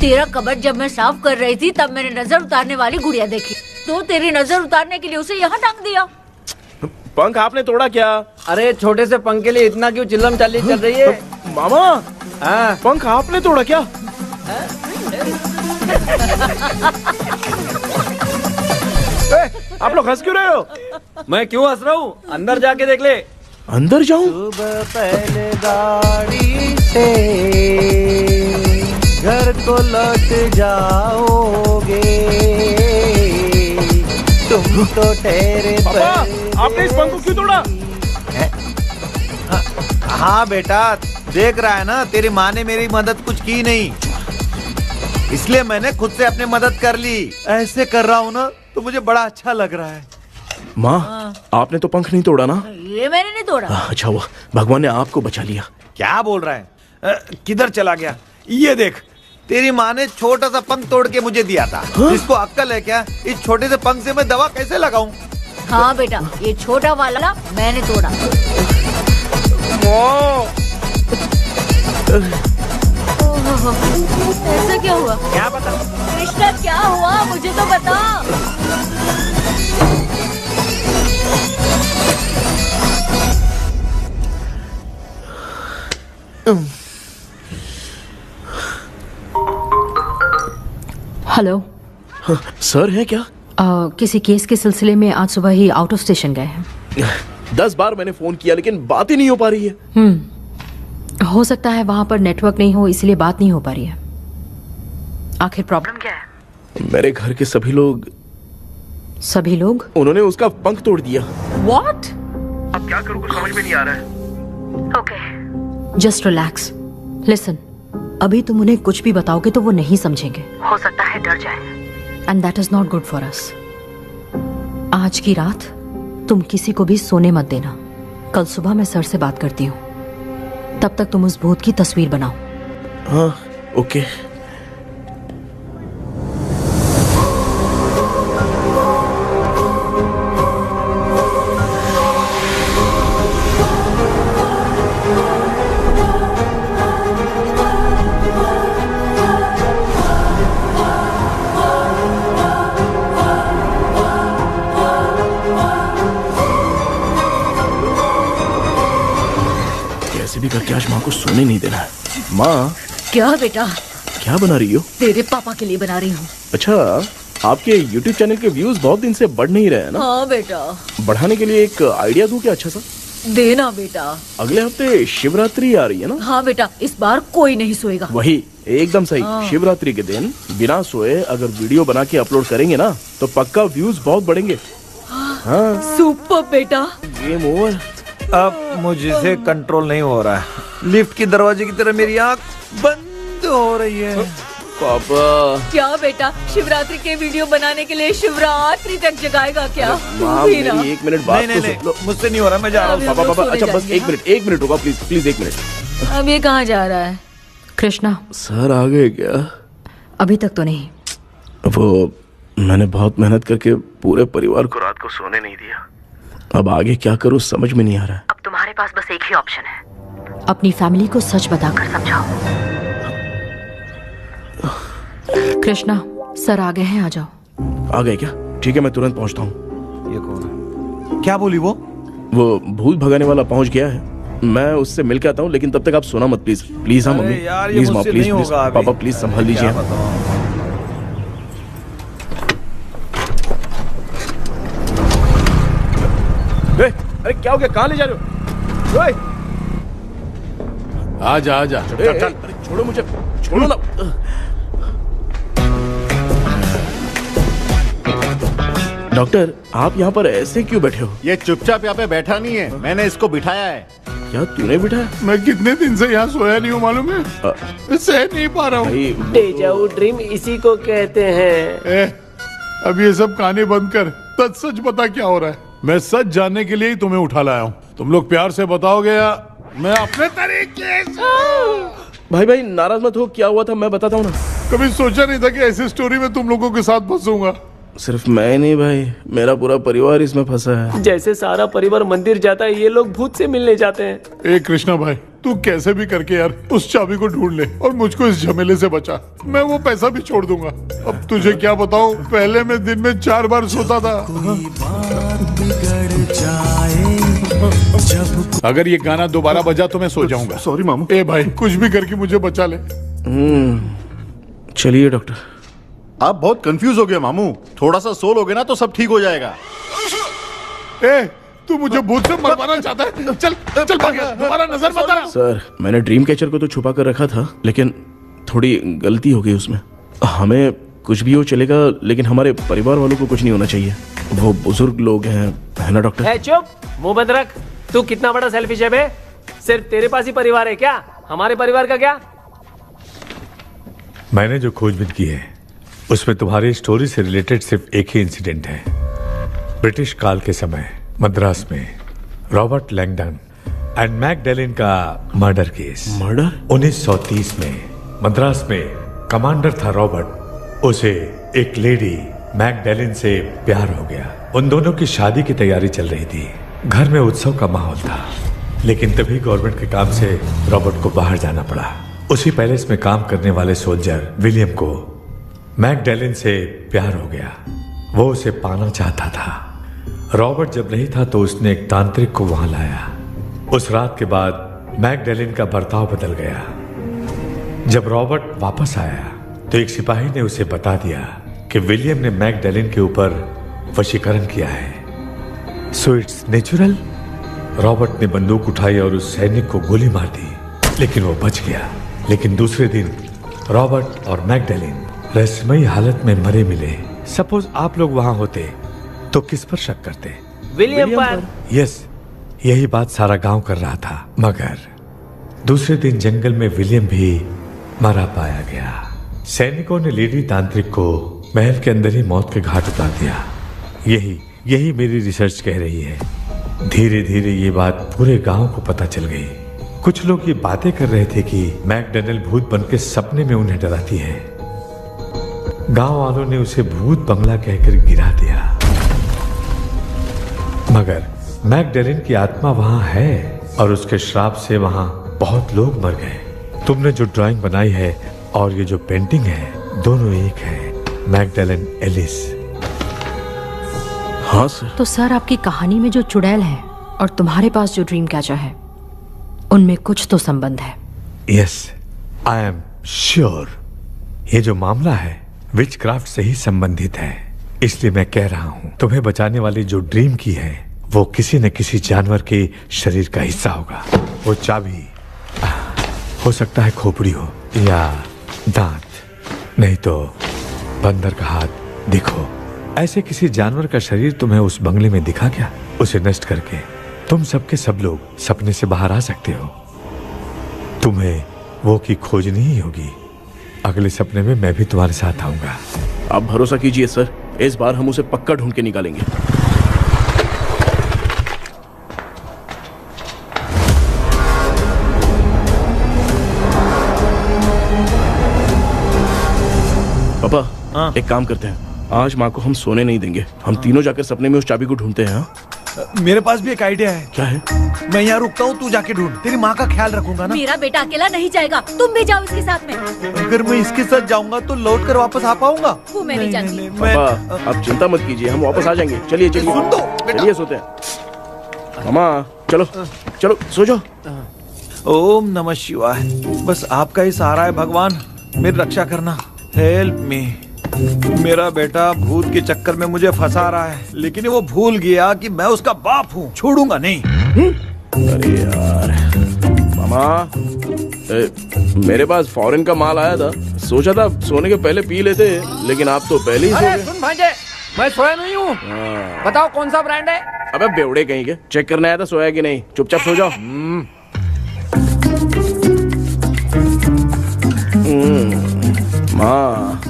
तेरा कबर्ड जब मैं साफ कर रही थी तब मैंने नजर उतारने वाली गुड़िया देखी, तो तेरी नजर उतारने के लिए उसे यहाँ टांग दिया। पंख आपने तोड़ा क्या? अरे छोटे से पंख के लिए इतना क्यों चिल्लम चाली चल रही है? मामा, पंख आपने तोड़ा क्या? आप लोग हंस क्यों रहे हो? मैं क्यों हंस रहा हूँ? अंदर जाके देख ले। अंदर जाऊं? सुबह पहले गाड़ी से घर को लौट जाओगे, तुम तो ठहरे। पापा, आपने इस पंख को क्यों तोड़ा? हाँ बेटा, देख रहा है ना, तेरी माँ ने मेरी मदद कुछ की नहीं, इसलिए मैंने खुद से अपनी मदद कर ली। ऐसे कर रहा हूँ ना तो मुझे बड़ा अच्छा लग रहा है। माँ, आपने तो पंख नहीं तोड़ा ना? ये मैंने नहीं तोड़ा। अच्छा हुआ भगवान ने आपको बचा लिया। क्या बोल रहा है? किधर चला गया? ये देख, तेरी माँ ने छोटा सा पंख तोड़ के मुझे दिया था। इसको अक्ल है क्या? इस छोटे से पंख से मैं दवा कैसे लगाऊं? हाँ बेटा, ये छोटा वाला मैंने तोड़ा। ऐसा क्या हुआ? क्या बता? कृष्णा क्या हुआ, मुझे तो बता। हेलो सर है क्या? किसी केस के सिलसिले में आज सुबह ही आउट ऑफ स्टेशन गए हैं। 10 बार मैंने फोन किया लेकिन बात ही नहीं हो पा रही है। हो सकता है वहां पर नेटवर्क नहीं हो, इसलिए बात नहीं हो पा रही है। आखिर प्रॉब्लम क्या है? मेरे घर के सभी लोग उन्होंने उसका पंख तोड़ दिया। What? अब क्या करूं, कुछ समझ में नहीं आ रहा है। Just relax. लिसन, अभी तुम उन्हें कुछ भी बताओगे तो वो नहीं समझेंगे। हो सकता है डर जाए। And that is not good for us. आज की रात तुम किसी को भी सोने मत देना। कल सुबह मैं सर से बात करती हूँ, तब तक तुम उस भूत की तस्वीर बनाओ। हाँ, ओके। भी करके आज माँ को सोने नहीं देना है। माँ। क्या बेटा? क्या बना रही हो? तेरे पापा के लिए बना रही हूँ। अच्छा, आपके YouTube चैनल के व्यूज बहुत दिन से बढ़ नहीं रहे हैं ना? हाँ बेटा। बढ़ाने के लिए एक आइडिया दूं क्या अच्छा सा? देना बेटा। अगले हफ्ते शिवरात्रि आ रही है ना? हाँ बेटा, इस बार कोई नहीं सोएगा। वही, एकदम सही। शिवरात्रि के दिन बिना सोए अगर वीडियो बना के अपलोड करेंगे ना तो पक्का व्यूज बहुत बढ़ेंगे। हाँ। सुपर बेटा। Game over. अब मुझसे कंट्रोल नहीं हो रहा है। लिफ्ट की दरवाजे की तरह मेरी आंख बंद हो रही है। पापा। क्या बेटा, शिवरात्रि के वीडियो बनाने के लिए शिवरात्रि तक जगाएगा क्या? मेरी 1 मिनट बात तो सुन लो। मुझसे नहीं हो रहा, मैं जा रहा हूँ। पापा, अच्छा बस 1 मिनट रुको प्लीज 1 मिनट। अब ये कहाँ जा रहा है? कृष्णा सर आ गए क्या? अभी तक तो नहीं। वो मैंने बहुत मेहनत करके पूरे परिवार को रात को सोने नहीं दिया। अब आगे क्या करूं समझ में नहीं आ रहा है। अब तुम्हारे पास बस एक ही ऑप्शन है। अपनी फैमिली को सच बताकर समझाओ। कृष्णा, सर आ गए हैं, आ जाओ। आ गए क्या? ठीक है, मैं तुरंत पहुंचता हूँ। ये कौन है? क्या बोली वो? वो भूत भगाने वाला पहुंच गया है। मैं उससे मिल के आता हूँ, लेकिन तब तक आप सोना मत प्लीज। हाँ मम्मी, प्लीज माँ, प्लीज पापा, प्लीज संभाल लीजिए। अरे क्या हो गया, कहाँ ले जा रहे हो? आजा। चल, छोड़ो मुझे, छोड़ो ना। डॉक्टर आप यहाँ पर ऐसे क्यों बैठे हो? ये चुपचाप यहाँ पे बैठा नहीं है, मैंने इसको बिठाया है। क्या तूने बिठाया? मैं कितने दिन से यहाँ सोया नहीं हूँ मालूम है, सह नहीं पा रहा हूँ। डेजा वू ड्रीम इसी को कहते हैं। अब ये सब कहानी बंद कर, सच बता क्या हो रहा है। मैं सच जानने के लिए ही तुम्हें उठा लाया हूँ। तुम लोग प्यार से बताओगे या मैं अपने तरीके से? भाई नाराज मत हो, क्या हुआ था मैं बताता हूँ ना। कभी सोचा नहीं था कि ऐसी स्टोरी में तुम लोगों के साथ फंसूंगा। सिर्फ मैं नहीं भाई, मेरा पूरा परिवार इसमें फंसा है। जैसे सारा परिवार मंदिर जाता है, ये लोग भूत से मिलने जाते हैं। ए कृष्णा भाई, तू कैसे भी करके यार उस चाबी को ढूंढ ले और मुझको इस झमेले से बचा। मैं वो पैसा भी छोड़ दूंगा। अब तुझे क्या बताऊं, पहले मैं दिन में 4 बार सोता था। अगर ये गाना दोबारा बजा तो मैं सो जाऊंगा। सॉरी मामू। ए भाई कुछ भी करके मुझे बचा ले। चलिए डॉक्टर। आप बहुत कंफ्यूज हो गए मामू, थोड़ा सा सो लोगे ना तो सब ठीक हो जाएगा। ए तू मुझे भूत से मरवाना चाहता है? चल चल भाग, दोबारा नजर मत आना। सर मैंने ड्रीम कैचर को तो छुपा कर रखा था, लेकिन थोड़ी गलती हो गई उसमें। हमें कुछ भी हो चलेगा, लेकिन हमारे परिवार वालों को कुछ नहीं होना चाहिए। वो बुजुर्ग लोग हैं, है ना डॉक्टर? चुप, मुंह बंद रख। तू कितना बड़ा सेल्फिश है बे? सिर्फ तेरे पास ही परिवार है क्या? हमारे परिवार का क्या? मैंने जो खोजबीन की है उसमें तुम्हारी स्टोरी से रिलेटेड सिर्फ एक ही इंसिडेंट है। ब्रिटिश काल के समय मद्रास में रॉबर्ट लैंगडन एंड मैकडैलिन का मर्डर केस। मर्डर? 1930 में मद्रास में कमांडर था रॉबर्ट, उसे एक लेडी मैकडैलिन से प्यार हो गया। उन दोनों की शादी की तैयारी चल रही थी, घर में उत्सव का माहौल था। लेकिन तभी गवर्नमेंट के काम से रॉबर्ट को बाहर जाना पड़ा। उसी पैलेस में काम करने वाले सोल्जर विलियम को मैकडैलिन से प्यार हो गया। वो उसे पाना चाहता था। रॉबर्ट जब नहीं था तो उसने एक तांत्रिक को वहां लाया। उस रात के बाद मैकडैलिन का बर्ताव बदल गया। जब रॉबर्ट वापस आया तो एक सिपाही ने उसे बता दिया कि विलियम ने मैकडैलिन के ऊपर वशीकरण किया है। So it's natural. रॉबर्ट ने बंदूक उठाई और उस सैनिक को गोली मार दी, लेकिन वो बच गया। लेकिन दूसरे दिन रॉबर्ट और मैकडैलिन रहस्यमयी हालत में मरे मिले। सपोज आप लोग वहां होते तो किस पर शक करते? विलियम पर। यस, यही बात सारा गांव कर रहा था। मगर दूसरे दिन जंगल में विलियम भी मरा पाया गया। सैनिकों ने लेडी तांत्रिक को महल के अंदर ही मौत के घाट उतार दिया। यही मेरी रिसर्च कह रही है। धीरे धीरे ये बात पूरे गांव को पता चल गई। कुछ लोग ये बातें कर रहे थे कि मैकडैलिन भूत बन के सपने में उन्हें डराती है। गांव वालों ने उसे भूत बंगला कहकर गिरा दिया। मगर मैकडैलिन की आत्मा वहां है और उसके श्राप से वहां बहुत लोग मर गए। तुमने जो ड्राइंग बनाई है और ये जो पेंटिंग है, दोनों एक है। मैकडैलिन एलिस। हाँ सर। तो सर आपकी कहानी में जो चुड़ैल है और तुम्हारे पास जो ड्रीम कैचर है, उनमें कुछ तो संबंध है। Yes, I am sure. ये जो मामला है विचक्राफ्ट से ही संबंधित है। इसलिए मैं कह रहा हूं, तुम्हें बचाने वाली जो ड्रीम की है वो किसी न किसी जानवर के शरीर का हिस्सा होगा। वो चाबी हो सकता है खोपड़ी हो या दांत, नहीं तो बंदर का हाथ। देखो, ऐसे किसी जानवर का शरीर तुम्हें उस बंगले में दिखा क्या? उसे नष्ट करके तुम सबके सब लोग सपने से बाहर आ सकते हो। तुम्हें वो की खोजनी ही होगी। अगले सपने में मैं भी तुम्हारे साथ आऊंगा। आप भरोसा कीजिए सर, इस बार हम उसे पक्का ढूंढ के निकालेंगे। पापा, एक काम करते हैं, आज माँ को हम सोने नहीं देंगे। हम तीनों जाकर सपने में उस चाबी को ढूंढते हैं। मेरे पास भी एक आइडिया है। क्या है? मैं यहाँ रुकता हूँ, तू जाके ढूंढ। तेरी माँ का ख्याल रखूंगा ना। मेरा बेटा अकेला नहीं जाएगा, तुम भी जाओ इसके साथ में। अगर मैं इसके साथ जाऊंगा तो लौट कर वापस आ पाऊंगा? वो मैं नहीं जानती। पापा, आप चिंता मत कीजिए, हम वापस आ जाएंगे। चलिए चलिए सुन दो, चलिए सोते हैं। मामा चलो चलो सो जाओ। ओम नमः शिवाय। बस आपका ही सहारा है भगवान, मेरी रक्षा करना। Help me. मेरा बेटा भूत के चक्कर में मुझे फंसा रहा है, लेकिन वो भूल गया कि मैं उसका बाप हूँ। छोड़ूंगा नहीं। अरे यार मामा, मेरे पास फॉरेन का माल आया था, सोचा था सोने के पहले पी लेते, लेकिन आप तो पहले ही सो गए। सुन भांजे, मैं सोया नहीं हूँ। बताओ कौन सा ब्रांड है? अबे बेवड़े कहीं के, चेक करने आया था सोया कि नहीं। चुपचाप सो जाओ। माँ,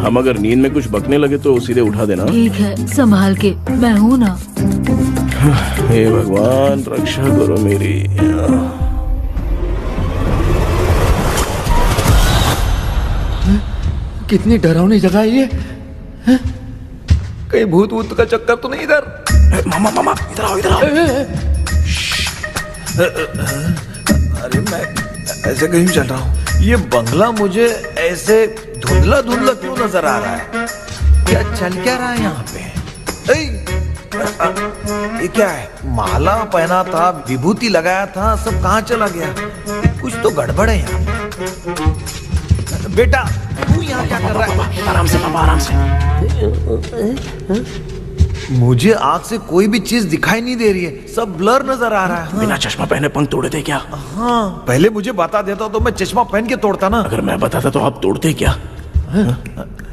हम अगर नींद में कुछ बकने लगे तो सीधे उठा देना। ठीक है, संभाल के, मैं हूँ ना। हे भगवान रक्षा करो मेरी। कितनी डरावनी जगह है ये। कहीं भूत वूत का चक्कर तो नहीं इधर? मामा मामा इधर आओ, इधर आओ। अरे मैं ऐसे कहीं चल रहा हूँ। ये बंगला मुझे ऐसे धुंधला धुंधला क्यों नजर आ रहा है? क्या चल क्या रहा है यहाँ पे? ये क्या है? माला पहना था, विभूति लगाया था, सब कहाँ चला गया? कुछ तो गड़बड़ है यहाँ पे। बेटा तू यहाँ क्या कर रहा है? आराम से पापा, आराम से। मुझे आँख से कोई भी चीज दिखाई नहीं दे रही है, सब ब्लर नजर आ रहा है। हाँ। बिना चश्मा पहने पंख तोड़े थे क्या? हाँ, पहले मुझे बता देता तो मैं चश्मा पहन के तोड़ता ना। अगर मैं बताता तो आप तोड़ते क्या?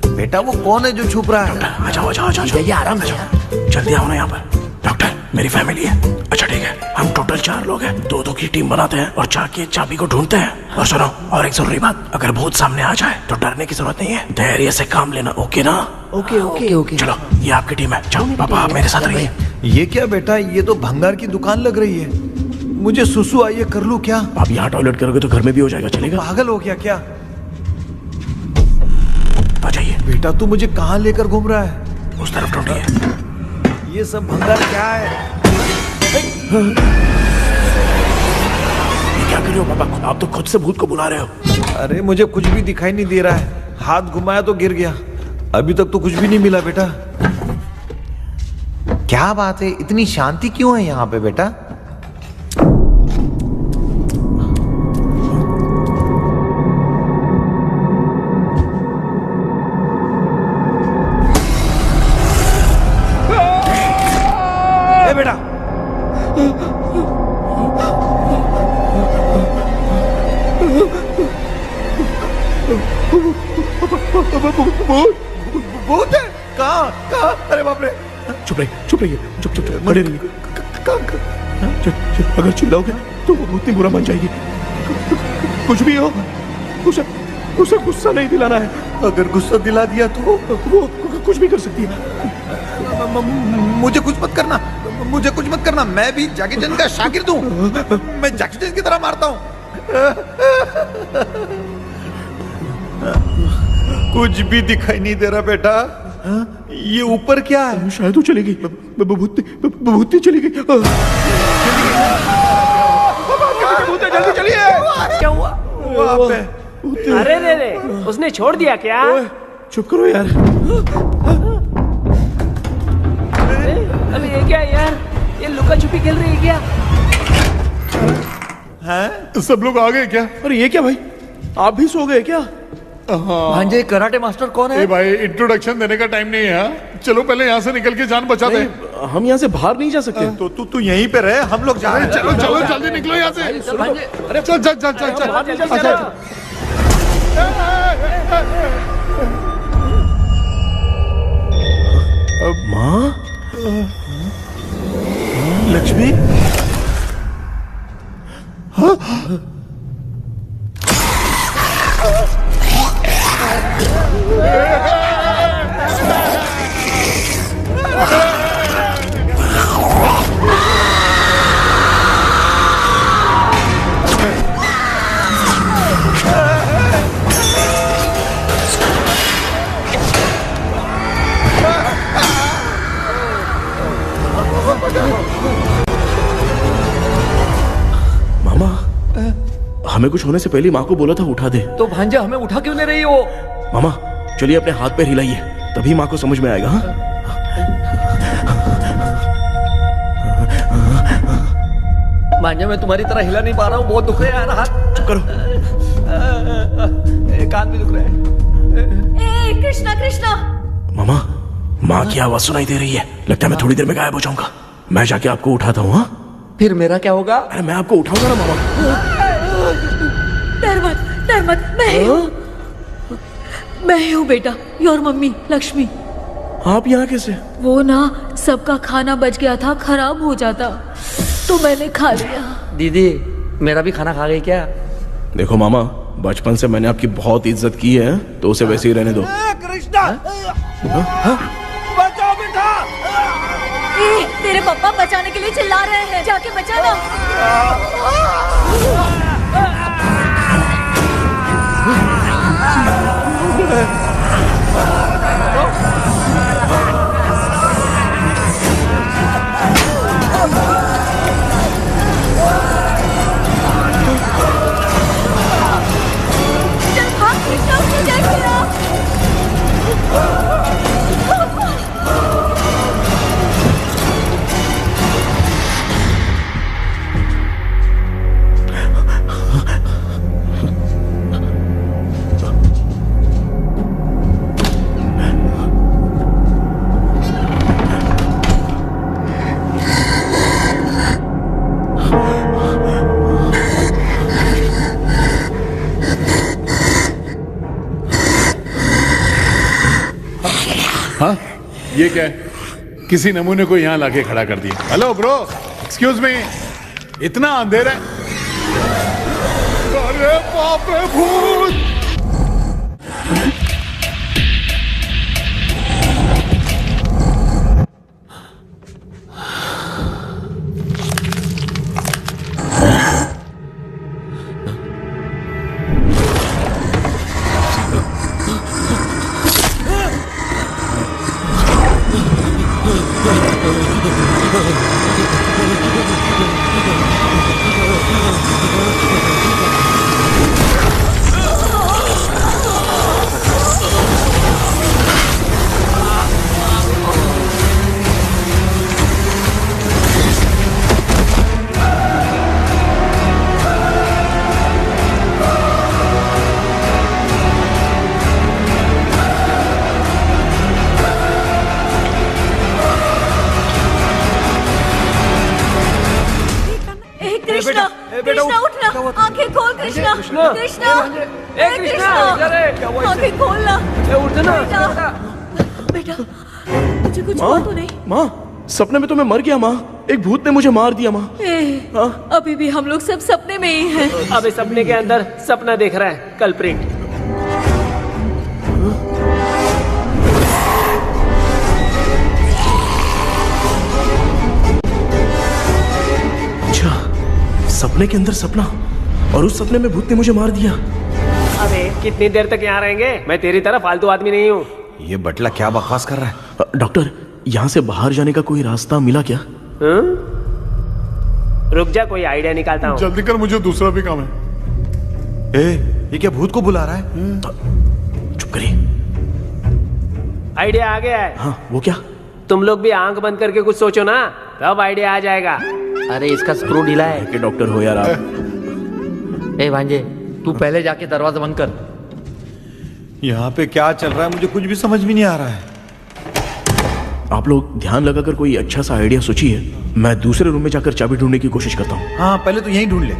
बेटा वो कौन है जो छुप रहा है? आ जाओ, आ जाओ, आ जाओ, आराम से जाओ। जल्दी आओ ना यहाँ पर। डॉक्टर, मेरी फैमिली है। अच्छा ठीक है, हम टोटल 4 लोग हैं। 2-2 की टीम बनाते हैं और जाके चाबी को ढूंढते हैं। और सुनो, और एक जरूरी बात, अगर भूत सामने आ जाए तो डरने की जरूरत नहीं है, धैर्य से काम लेना। ओके ना? ओके। चलो, ये आपकी टीम है। जाओ पापा, आप मेरे साथ रहिए। ये क्या बेटा, ये तो भंगार की दुकान लग रही है। मुझे सुसु आई है, कर लूं क्या? आप यहाँ टॉयलेट करोगे तो घर में भी हो जाएगा, चलेगा? पागल हो गया क्या? आ जाइए। बेटा तू मुझे कहाँ लेकर घूम रहा है? उस तरफ ढूंढिए। ये सब भंगार क्या है? ये क्या कर रहे हो पापा? आप तो खुद से भूत को बुला रहे हो। अरे मुझे कुछ भी दिखाई नहीं दे रहा है, हाथ घुमाया तो गिर गया। अभी तक तो कुछ भी नहीं मिला बेटा। क्या बात है, इतनी शांति क्यों है यहाँ पे बेटा? ए बेटा, भूत है? कहाँ? अरे बाप रे! चुप रहिए, चुप खड़े रहिए। अगर चिल्लाओगे तो वो भूत बुरा मान जाएगी। कुछ भी हो, उसे गुस्सा नहीं दिलाना है। अगर गुस्सा दिला दिया तो वो कुछ भी कर सकती है। मुझे कुछ मत करना। मैं भी जैकी चैन का शागिर्द हूँ। मैं जैकी चैन की तरह मारता हूँ। कुछ भी दिखाई नहीं दे रहा बेटा। ये ऊपर क्या है? शायद वो चली गई। भूत चली गई। जल्दी चलिए। क्या हुआ? अरे रे, उसने छोड़ दिया क्या? चुप करो यार। अबे ये क्या यार? ये लुका छुपी खेल रही है क्या? हैं? सब लोग आ गए क्या? अरे ये क्या भाई, आप भी सो गए क्या? भांजे कराटे मास्टर कौन है? भाई इंट्रोडक्शन देने का टाइम नहीं है, चलो पहले यहाँ से निकल के जान बचा दे। हम यहाँ से बाहर नहीं जा सकते। तो तू यहीं पे रहे, हम लोग जा रहे हैं। चलो जल्दी निकलो यहाँ से। अरे चल। माँ, लक्ष्मी, मामा, हमें कुछ होने से पहले माँ को बोला था उठा दे। तो भांजा हमें उठा क्यों ले रही हो? मामा चलिए अपने हाथ पैर हिलाइए, तभी माँ को समझ में आएगा। हाँ? भांजा मैं तुम्हारी तरह हिला नहीं पा रहा हूँ, बहुत दुख रहा है यार हाथ। चुप करो। कान भी दुख रहा है। ए कृष्णा कृष्णा। मामा, माँ की आवाज सुनाई दे रही है, लगता है मैं थोड़ी देर में गायब हो जाऊंगा। मैं जाके आपको उठाता हूँ। हाँ फिर मेरा क्या होगा? अरे मैं आपको उठाऊंगा ना मामा। डर मत, मैं हूँ बेटा, योर मम्मी लक्ष्मी। आप यहाँ कैसे? वो ना सबका खाना बच गया था, खराब हो जाता तो मैंने खा लिया। दीदी मेरा भी खाना खा गई क्या? देखो मामा, बचपन से मैंने आपकी बहुत इज्जत की है, तो उसे वैसे ही रहने दो। कृष्णा बचाओ बेटा। तेरे पापा बचाने के लिए चिल्ला रहे हैं, जाके बचाना। चल भाग कृष्णा, उसे देखिए। हाँ, ये क्या है? किसी नमूने को यहाँ लाके खड़ा कर दिया। हेलो ब्रो, एक्सक्यूज मी, इतना अंधेरा है। अरे बाप रे, भूत! कृष्णा, कृष्णा उठना, आंखें खोल कृष्णा, कृष्णा, कृष्णा, आंखें खोलना, उठना बेटा, मुझे कुछ हुआ तो नहीं? माँ, सपने में तो मैं मर गया माँ, एक भूत ने मुझे मार दिया माँ। अभी भी हम लोग सब सपने में ही हैं। अबे सपने के अंदर सपना देख रहा है कल्प्रिट। सपने के अंदर सपना, और उस सपने में भूत ने मुझे मार दिया। अबे कितनी देर तक यहाँ रहेंगे? मैं तेरी तरह फालतू आदमी नहीं हूँ। ये बटला क्या बकवास कर रहा है? डॉक्टर, यहाँ से बाहर जाने का कोई रास्ता मिला क्या? रुक जा, कोई आइडिया निकालता हूँ। जल्दी कर, मुझे दूसरा भी काम है। ये क्या भूत को बुला रहा है? चुप करिए। आइडिया आ गया है। हाँ, वो क्या? तुम लोग भी आंख बंद करके कुछ सोचो ना, तब आइडिया आ जाएगा। अरे इसका स्क्रू ढीला है। कि डॉक्टर हो यार आप। ए भांजे, तू पहले जाके दरवाजा बंद कर। यहाँ पे क्या चल रहा है मुझे कुछ भी समझ में नहीं आ रहा है। आप लोग ध्यान लगाकर कोई अच्छा सा आइडिया सोचिए, मैं दूसरे रूम में जाकर चाबी ढूंढने की कोशिश करता हूँ। हाँ, पहले तो यहीं ढूंढ ले।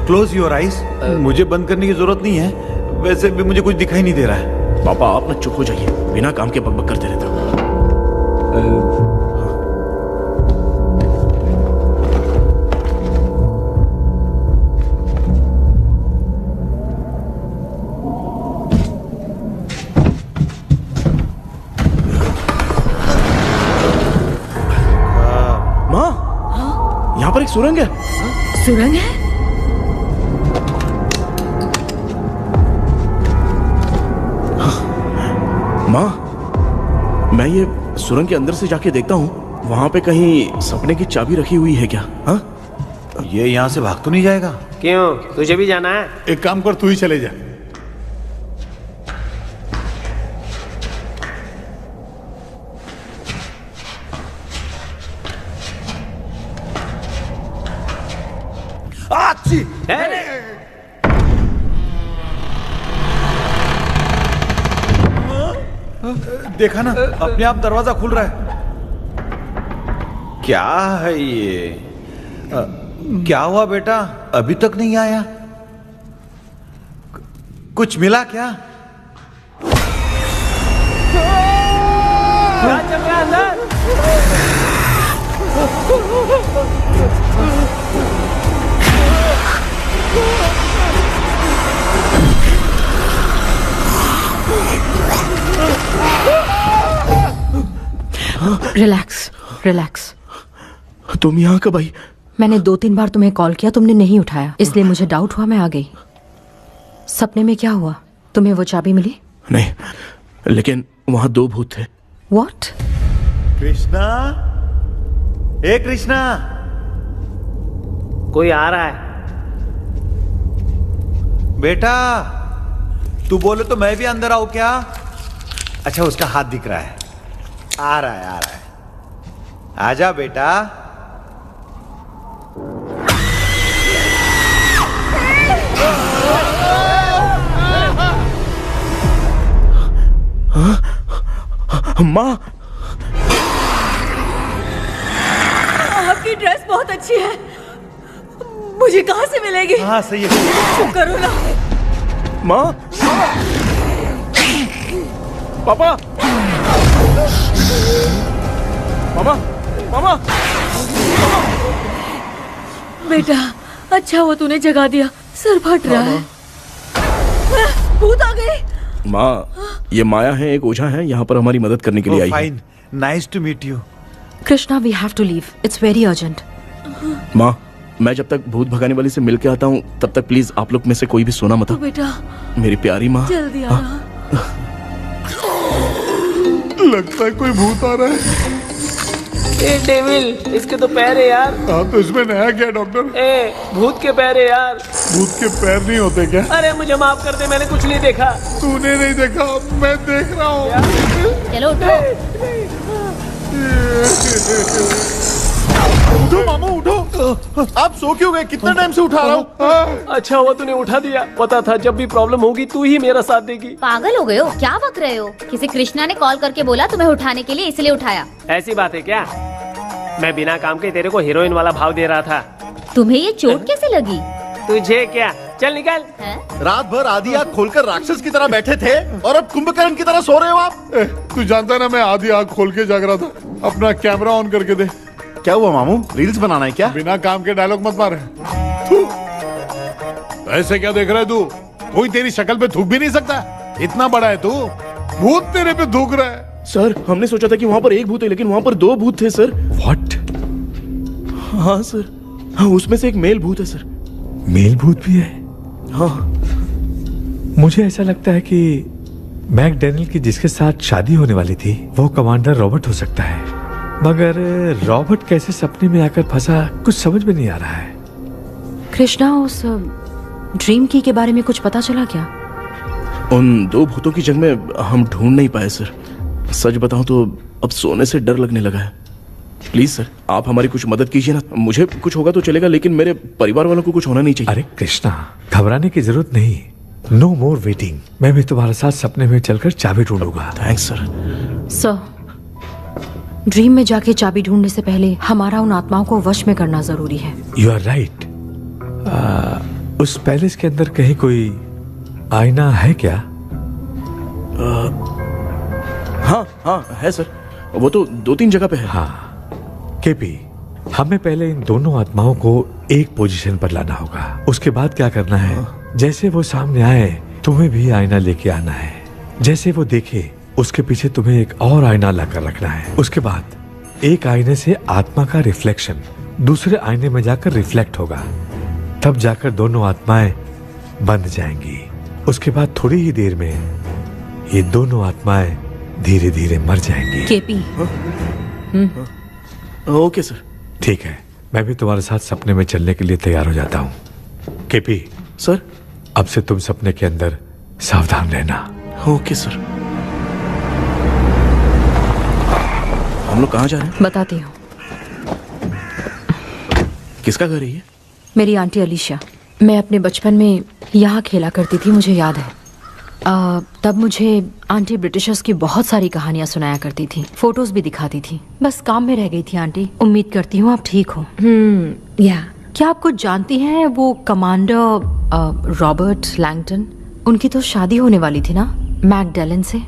Close your eyes. मुझे बंद करने की जरूरत नहीं है, वैसे भी मुझे कुछ दिखाई नहीं दे रहा है। पापा आप ना चुप हो जाइए, बिना काम के बकबक करते रहते हो। यहाँ पर एक सुरंग है। सुरंग है? माँ, मैं ये सुरंग के अंदर से जाके देखता हूँ, वहाँ पे कहीं सपने की चाबी रखी हुई है क्या? हाँ? ये यहाँ से भाग तो नहीं जाएगा? क्यों, तुझे भी जाना है? एक काम कर, तू ही चले जा। देखा ना, अपने आप दरवाजा खुल रहा है। क्या है ये? क्या हुआ बेटा, अभी तक नहीं आया? कुछ मिला क्या? क्या चल रहा है अंदर? Relax relax. तुम यहाँ कब आई? मैंने 2-3 बार तुम्हें कॉल किया, तुमने नहीं उठाया, इसलिए मुझे डाउट हुआ, मैं आ गई। सपने में क्या हुआ? तुम्हें वो चाबी मिली? नहीं, लेकिन वहां 2 भूत थे। What? कृष्णा, ए कृष्णा, कोई आ रहा है। बेटा तू बोले तो मैं भी अंदर आऊं क्या? अच्छा, उसका हाथ दिख रहा है। आ रहा है, आ रहा है। आजा बेटा। माँ, आपकी ड्रेस बहुत अच्छी है, मुझे कहाँ से मिलेगी? हाँ सही है। करो ना। माँ, पापा, मामा, मामा। बेटा अच्छा हुआ तूने जगा दिया, सर फट रहा है। भूत आ गई। माँ, ये माया है, एक ओझा है, यहाँ पर हमारी मदद करने के लिए आई है। Fine, nice to meet you. Krishna, we have to leave, it's very urgent. माँ, मैं जब तक भूत भगाने वाली से मिल के आता हूँ तब तक प्लीज आप लोग में से कोई भी सोना मत। बेटा मेरी प्यारी माँ, जल्दी आना। लगता है कोई भूत आ रहा है। ए डेविल, इसके तो पैर है यार। हाँ तो इसमें नया क्या डॉक्टर? ए भूत के पैर है यार। भूत के पैर नहीं होते क्या? अरे मुझे माफ कर दे, मैंने कुछ नहीं देखा। तूने नहीं देखा, मैं देख रहा हूँ। चलो उठो। उठो मामू, उठो। आप सो क्यों गए? कितना टाइम से उठा रहा हूँ। अच्छा हुआ तूने उठा दिया, पता था जब भी प्रॉब्लम होगी तू ही मेरा साथ देगी। पागल हो गए हो क्या? बक रहे हो? किसी कृष्णा ने कॉल करके बोला तुम्हें उठाने के लिए, इसलिए उठाया। ऐसी बात है क्या? मैं बिना काम के तेरे को हीरोइन वाला भाव दे रहा था। तुम्हें ये चोट कैसे लगी? तुझे क्या, चल निकल। रात भर आधी आँख खोलकर राक्षस की तरह बैठे थे और अब कुंभकर्ण की तरह सो रहे हो आप। तू जानता ना मैं आधी आँख खोल के जाग रहा था। अपना कैमरा ऑन करके दे। क्या हुआ मामू, रील्स बनाना है क्या? बिना काम के डायलॉग मत मार। ऐसे क्या देख रहा है तू? कोई तेरी शक्ल पे थूक भी नहीं सकता, इतना बड़ा है तू। भूत तेरे पे थूक रहा है। सर, हमने सोचा था कि वहाँ पर एक भूत है, लेकिन वहाँ पर 2 भूत थे सर। व्हाट? हाँ सर, हाँ, उसमें से एक मेल भूत है सर। मेल भूत भी है? हाँ। मुझे ऐसा लगता है कि मैकडैनियल की जिसके साथ शादी होने वाली थी वो कमांडर रॉबर्ट हो सकता है, मगर रॉबर्ट कैसे सपने में आकर फंसा कुछ समझ में नहीं आ रहा है। कृष्णा, उस ड्रीम की के बारे में कुछ पता चला क्या? उन 2 भूतों की जंग में हम ढूंढ नहीं पाए सर। सच बताऊं तो अब सोने से डर लगने लगा है। प्लीज सर, आप हमारी कुछ मदद कीजिए ना। मुझे कुछ होगा तो चलेगा, लेकिन मेरे परिवार वालों को कुछ होना नहीं चाहिए। अरे कृष्णा, घबराने की जरूरत नहीं। No more waiting. मैं भी तुम्हारे साथ सपने में चलकर चाबी ढूंढूंगा। Thanks sir. सर, ड्रीम में जाके चाबी ढूंढने से पहले हमारा उन आत्माओं को वश में करना जरूरी है। You are right. उस पैलेस के अंदर कहीं कोई आईना है क्या? हाँ हाँ है सर, वो तो 2-3 जगह पे है। हाँ केपी, हमें पहले इन दोनों आत्माओं को एक पोजीशन पर लाना होगा। उसके बाद क्या करना है, जैसे वो सामने आए तुम्हें भी आईना लेके आना है। जैसे वो देखे उसके पीछे तुम्हें एक और आईना लाकर रखना है। उसके बाद एक आईने से आत्मा का रिफ्लेक्शन दूसरे आईने में जाकर रिफ्लेक्ट होगा, तब जाकर दोनों आत्माएं बंध जाएंगी। उसके बाद थोड़ी ही देर में ये दोनों आत्माएं धीरे धीरे मर जाएंगी। केपी। Okay sir. ठीक है, मैं भी तुम्हारे साथ सपने में चलने के लिए तैयार हो जाता हूँ। केपी सर, अब से तुम सपने के अंदर सावधान रहना। Okay sir. हम लोग कहाँ जा रहे हैं? बताती हूँ। किसका घर है ये? मेरी आंटी अलीशा। मैं अपने बचपन में यहाँ खेला करती थी, मुझे याद है। तब मुझे आंटी ब्रिटिशर्स की बहुत सारी कहानियाँ सुनाया करती थी, फोटोज भी दिखाती थी। बस काम में रह गई थी आंटी। उम्मीद करती हूँ आप ठीक हो। या क्या आप कुछ जानती हैं वो कमांडर रॉबर्ट लैंगटन? उनकी तो शादी होने वाली थी ना मैकडैलन से।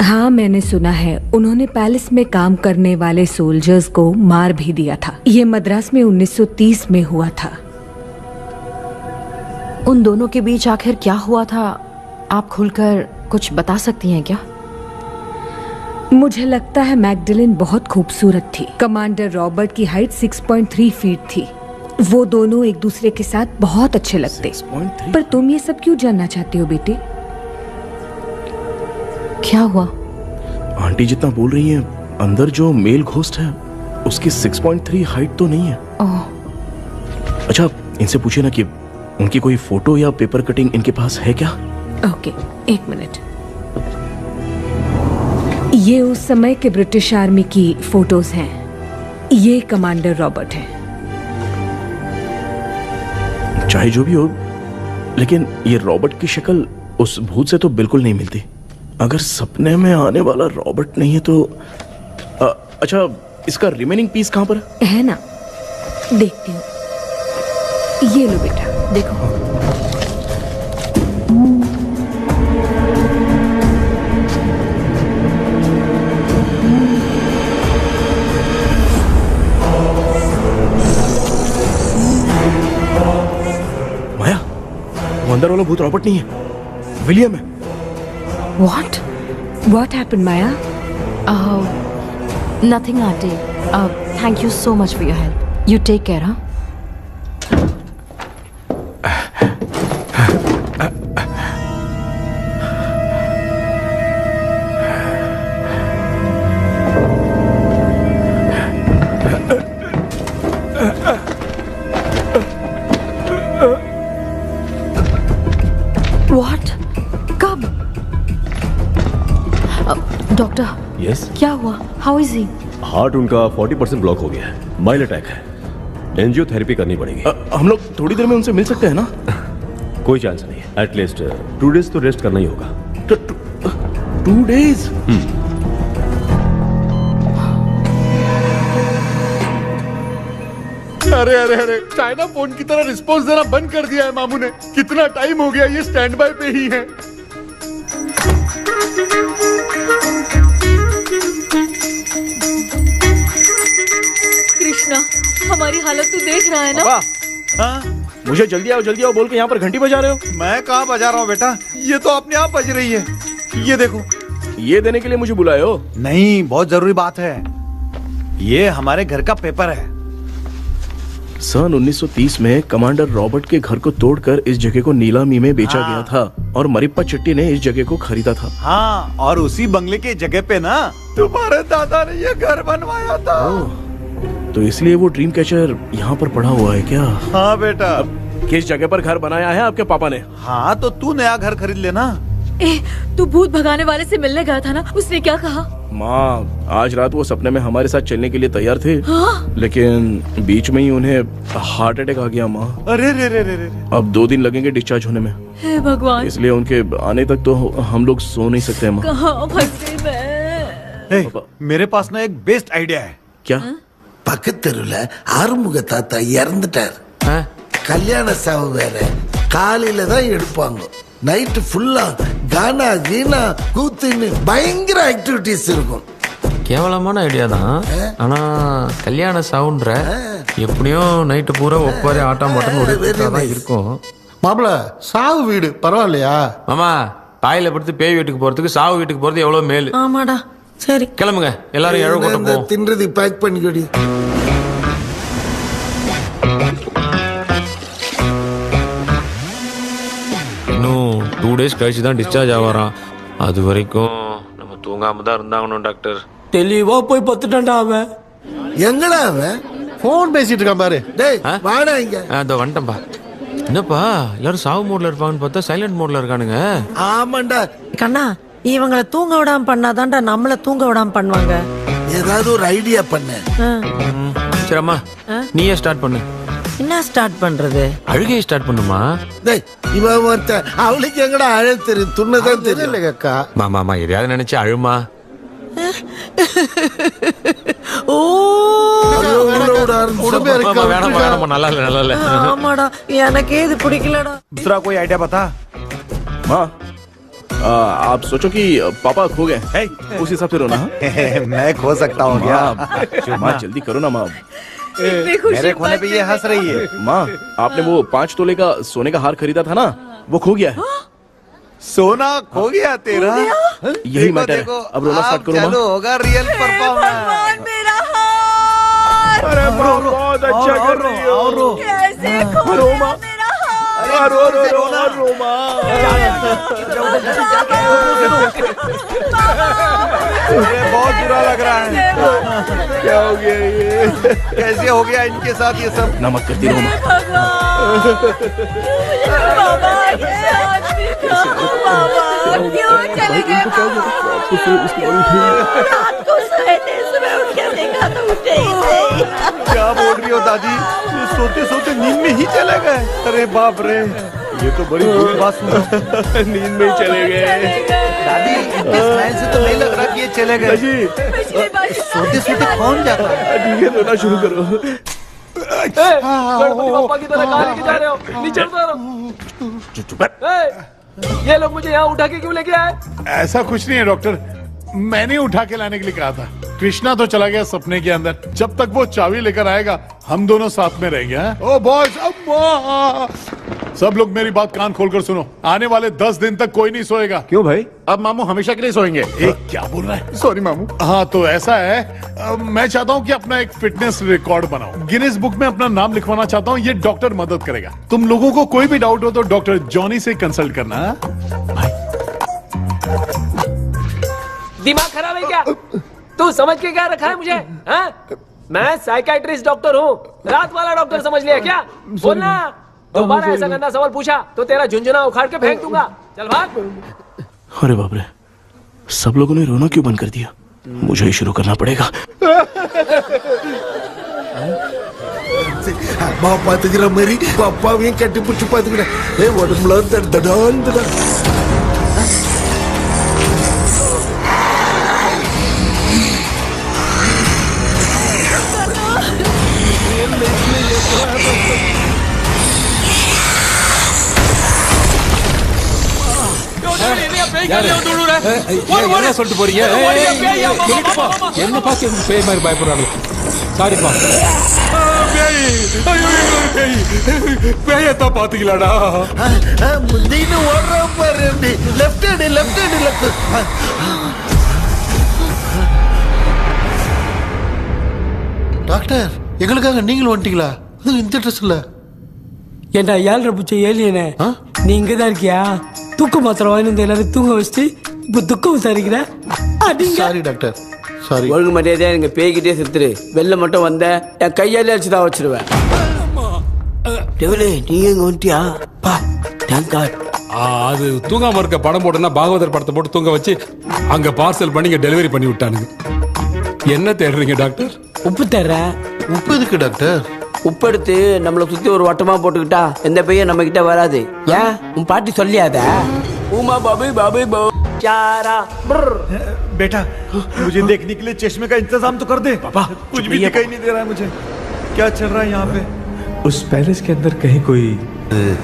हाँ, मैंने सुना है उन्होंने पैलेस में काम करने वाले सोल्जर्स को मार भी दिया था। ये मद्रास में 1930 में हुआ था। उन दोनों के बीच आखिर क्या हुआ था, आप खुलकर कुछ बता सकती हैं क्या? मुझे लगता है मैगडलेन बहुत खूबसूरत थी। कमांडर रॉबर्ट की हाइट 6.3 फीट थी। वो दोनों एक दूसरे के साथ बहुत अच्छे लगते। पर तुम ये सब क्यों जानना चाहते हो बेटे? क्या हुआ? आंटी जितना बोल रही हैं, अंदर जो मेल घोस्ट है उसकी 6.3 हाइट तो नहीं है। ओह। अच्छा, इनसे पूछिए ना कि उनकी कोई फोटो या पेपर कटिंग इनके पास है क्या? ओके, एक मिनट। ये उस समय के ब्रिटिश आर्मी की फोटोज हैं। ये कमांडर रॉबर्ट है। चाहे जो भी हो, लेकिन ये रॉबर्ट की शक्ल उस भूत से तो बिल्कुल नहीं मिलती। अगर सपने में आने वाला रॉबर्ट नहीं है तो अच्छा, इसका रिमेनिंग पीस कहां पर है? ना, देखती हूँ। ये लो बेटा, देखो। माया, वो अंदर वाला भूत रॉबर्ट नहीं है, विलियम है। What happened, Maya? Nothing, Auntie. Thank you so much for your help. You take care, huh? What? कब? डॉक्टर। यस। क्या हुआ? How is he? हार्ट उनका 40% ब्लॉक हो गया है। माइल्ड अटैक है। एंजियोथेरेपी करनी पड़ेगी। हम लोग थोड़ी देर में उनसे मिल सकते हैं ना? कोई चांस नहीं है। एटलीस्ट 2 डेज तो रेस्ट करना ही होगा। 2 डेज? अरे अरे अरे, चाइना फोन की तरह रिस्पॉन्स देना बंद कर दिया है मामू ने। कितना टाइम हो गया ये स्टैंड बाय पे ही है। कृष्णा, हमारी हालत तू देख रहा है ना? हाँ? मुझे जल्दी आओ बोल के यहाँ पर घंटी बजा रहे हो। मैं कहाँ बजा रहा हूँ बेटा, ये तो अपने आप बज रही है। ये देखो। ये देने के लिए मुझे बुलाए हो? नहीं, बहुत जरूरी बात है। ये हमारे घर का पेपर है। सन 1930 में कमांडर रॉबर्ट के घर को तोड़कर इस जगह को नीलामी में बेचा गया था और मरिप्पा चिट्टी ने इस जगह को खरीदा था। हाँ, और उसी बंगले के जगह पे ना तुम्हारे दादा ने ये घर बनवाया था। तो इसलिए वो ड्रीम कैचर यहाँ पर पड़ा हुआ है क्या? हाँ बेटा। किस जगह पर घर बनाया है आपके पापा ने? हाँ, तो तू नया घर खरीद लेना। तू भूत भगाने वाले से मिलने गया था ना, उसने क्या कहा? माँ, आज रात वो सपने में हमारे साथ चलने के लिए तैयार थे। हाँ? लेकिन बीच में ही उन्हें हार्ट अटैक आ गया माँ। अरे रे रे रे रे। अब 2 दिन लगेंगे डिस्चार्ज होने में। हे भगवान। इसलिए उनके आने तक तो हम लोग सो नहीं सकते माँ। कहाँ फंसे मैं? मेरे पास ना एक बेस्ट आइडिया है। क्या? பக்கத்தெருல ஆறுமுக தாத்தா இறந்துட்டார். கல்யாண சாவு வேற. காலையில தான் எடுப்பாங்க. நைட் ஃபுல்லா கானா கீனா கூத்துன்னு பயங்கர ஆக்டிவிட்டிஸ் இருக்கும். கேவலமான ஐடியா தான். ஆனா கல்யாண சவுண்ட்ற எப்படியும் நைட்டு பூரா ஒப்பாரி ஆட்டம் போட்டன்னு ஒரு தான் இருக்கும். மாப்ள, சாவு வீடு பரவாயில்லையா? மாமா, பாயில படுத்து பேய் வீட்டுக்கு போறதுக்கு சாவு வீட்டுக்கு போறது எவ்வளவு மேல். ஆமாடா. சரி, கிளம்புங்க, எல்லாரும் எழ கூட்டம் போவோம். தின்றது பேக் பண்ணிக்கடி. இன்னும் 2 டேஸ் கழிச்சு தான் டிஸ்சார்ஜ் ஆவாராம். அது வரைக்கும் நம்ம தூங்காம தான் இருந்தாங்கணும் டாக்டர். தெளிவா போய் பத்துட்டான்டா அவன். எங்கடா அவன்? போன் பேசிட்டு இருக்கான் பாரு. டேய் வாடா இங்க. அதோ வந்துட்டேன்பா. என்னப்பா எல்லாரும் சாவு மோட்ல இருப்பாங்கன்னு பார்த்தா சைலண்ட் மோட்ல இருக்கானுங்க. ஆமாண்டா கண்ணா, இவங்கள தூங்க விடாம பண்ணாதான்டா நம்மள தூங்க விடாம பண்ணுவாங்க. ஏதாவது ஒரு ஐடியா பண்ணு. சரிம்மா, நீயே ஸ்டார்ட் பண்ணு. என்ன ஸ்டார்ட் பண்றது? அழுகையை ஸ்டார்ட் பண்ணுமா? டேய், இவன் ஒருத்த அவளுக்கு எங்கடா அழ தெரியும்? துண்ணதான் தெரியல அக்கா. மாமா எதையாவது நினைச்சு அழுமா. ஓ நல்லா இல்ல. ஆமாடா, எனக்கே இது பிடிக்கலடா. दूसरा कोई आइडिया बता। माँ, आप सोचो कि पापा खो गए, उस हिसाब से रोना। हाँ? मैं खो सकता हूँ क्या? माँ जल्दी करो ना माँ। मेरे खोने पे ये हंस रही है। माँ आपने वो 5 तोले का सोने का हार खरीदा था ना, वो खो गया है। सोना खो गया तेरा? यही मैटर है। अब रोना स्टार्ट करो चालू होगा रियल परफॉर्मेंस। मेरा हार। अरे बहुत अच्छा कर रही हो। कैसे खो रो माँ। रो माँ। बहुत बुरा लग रहा है। क्या हो गया ये? कैसे हो गया इनके साथ ये सब? नमक करती रहो माँ। क्यों चले गए? रात को सोए थे, सुबह उठ के देखा तो उठे ही नहीं। क्या बोल रही हो दादी? ये सोते सोते नींद में ही चले गए? अरे बाप रे, ये तो बड़ी बुरी बात सुना। नींद में ही चले गए। दादी इनके स्माइल से तो नहीं लग रहा कि ये चले गए। सोते सोते कौन जाता है? ठीक है, रोना शुरू करो। गणपति बप्पा की तरह कहाँ लेके जा रहे हो? नीचे उतारो। ये लोग मुझे यहाँ उठा के क्यों लेके आए? ऐसा कुछ नहीं है डॉक्टर, मैंने उठा के लाने के लिए कहा था। कृष्णा तो चला गया सपने के अंदर, जब तक वो चाबी लेकर आएगा हम दोनों साथ में रहेंगे। ओ बॉयज, सब लोग मेरी बात कान खोलकर सुनो, आने वाले 10 दिन तक कोई नहीं सोएगा। क्यों भाई? अब मामू हमेशा के लिए सोएंगे। क्या बोल रहा है? सॉरी मामू। हाँ तो ऐसा है, मैं चाहता हूँ कि अपना एक फिटनेस रिकॉर्ड बनाऊं, गिनीज बुक में अपना नाम लिखवाना चाहता हूँ। ये डॉक्टर मदद करेगा। तुम लोगों को कोई भी डाउट हो तो डॉक्टर जॉनी से कंसल्ट करना। दिमाग खराब है क्या? तू समझ के क्या रखा है मुझे? हाँ? मैं साइकाइट्रिस्ट डॉक्टर हूँ, रात वाला डॉक्टर समझ लिया क्या? बोलना, दोबारा ऐसा गंदा सवाल पूछा तो तेरा झुंझुना उखाड़ के फेंक दूंगा। चल भाग। अरे बाप रे, सब लोगों ने रोना क्यों बंद कर दिया? मुझे ही शुरू करना पड़ेगा। பாத்துக்கிற மாதிரி அப்பாவையும் கட்டி பிடிச்சி பாத்துக்கிறேன். உடம்புல தடான் தடான். என்ன சொல்லிட்டு போறீங்க? என்ன பார்த்து பேய் மாதிரி பயப்படுறாங்க. சாரிப்பா. பேயத்தான் பாத்தீங்களாடா? முந்தின்னு ஓடுற பாரு. Left hand left hand left. Doctor, எங்களுக்காக நீங்களும் வந்துட்டீங்களா? இந்த ட்ரெஸ் இல்ல. ஏண்டா 7:30 பூச்ச ஏலியனே, நீ இங்கதான் இருக்கியா? தூக்க மாத்திரம் வாங்கி வந்து எல்லாரும் தூங்க வச்சுட்டு இப்ப துக்கம் விசாரிக்கிற. Sorry doctor, sorry. ஒழுங்கு மரியாதையா எங்க பேய்கிட்டே செத்துரு. வெளில மட்டும் வந்த என் கையாலே அடிச்சுதான் வச்சிருவேன். நீ எங்க வந்துட்டியா? பா, தேங்க் காட். அது தூங்காம இருக்க படம் போட்டுனா பாகவதர் படத்தை போட்டு தூங்க வச்சு அங்க பார்சல் பண்ணி இங்க டெலிவரி பண்ணி விட்டானுங்க. என்ன தேடுறீங்க டாக்டர்? உப்பு தேடுறேன். உப்பு எதுக்கு டாக்டர்? உப்பு எடுத்து நம்மளை சுத்தி ஒரு வட்டமா போட்டுக்கிட்டா எந்த பையன் நம்ம கிட்ட வராது. ஏன் உன் பாட்டி சொல்லியாத? உமா பாபு பாபு चारा। बेटा, मुझे देखने के लिए चश्मे का इंतजाम तो कर दे। पापा, कुछ भी दिखाई नहीं दे रहा है मुझे। क्या चल रहा है यहाँ पे? उस पैलेस के अंदर कहीं कोई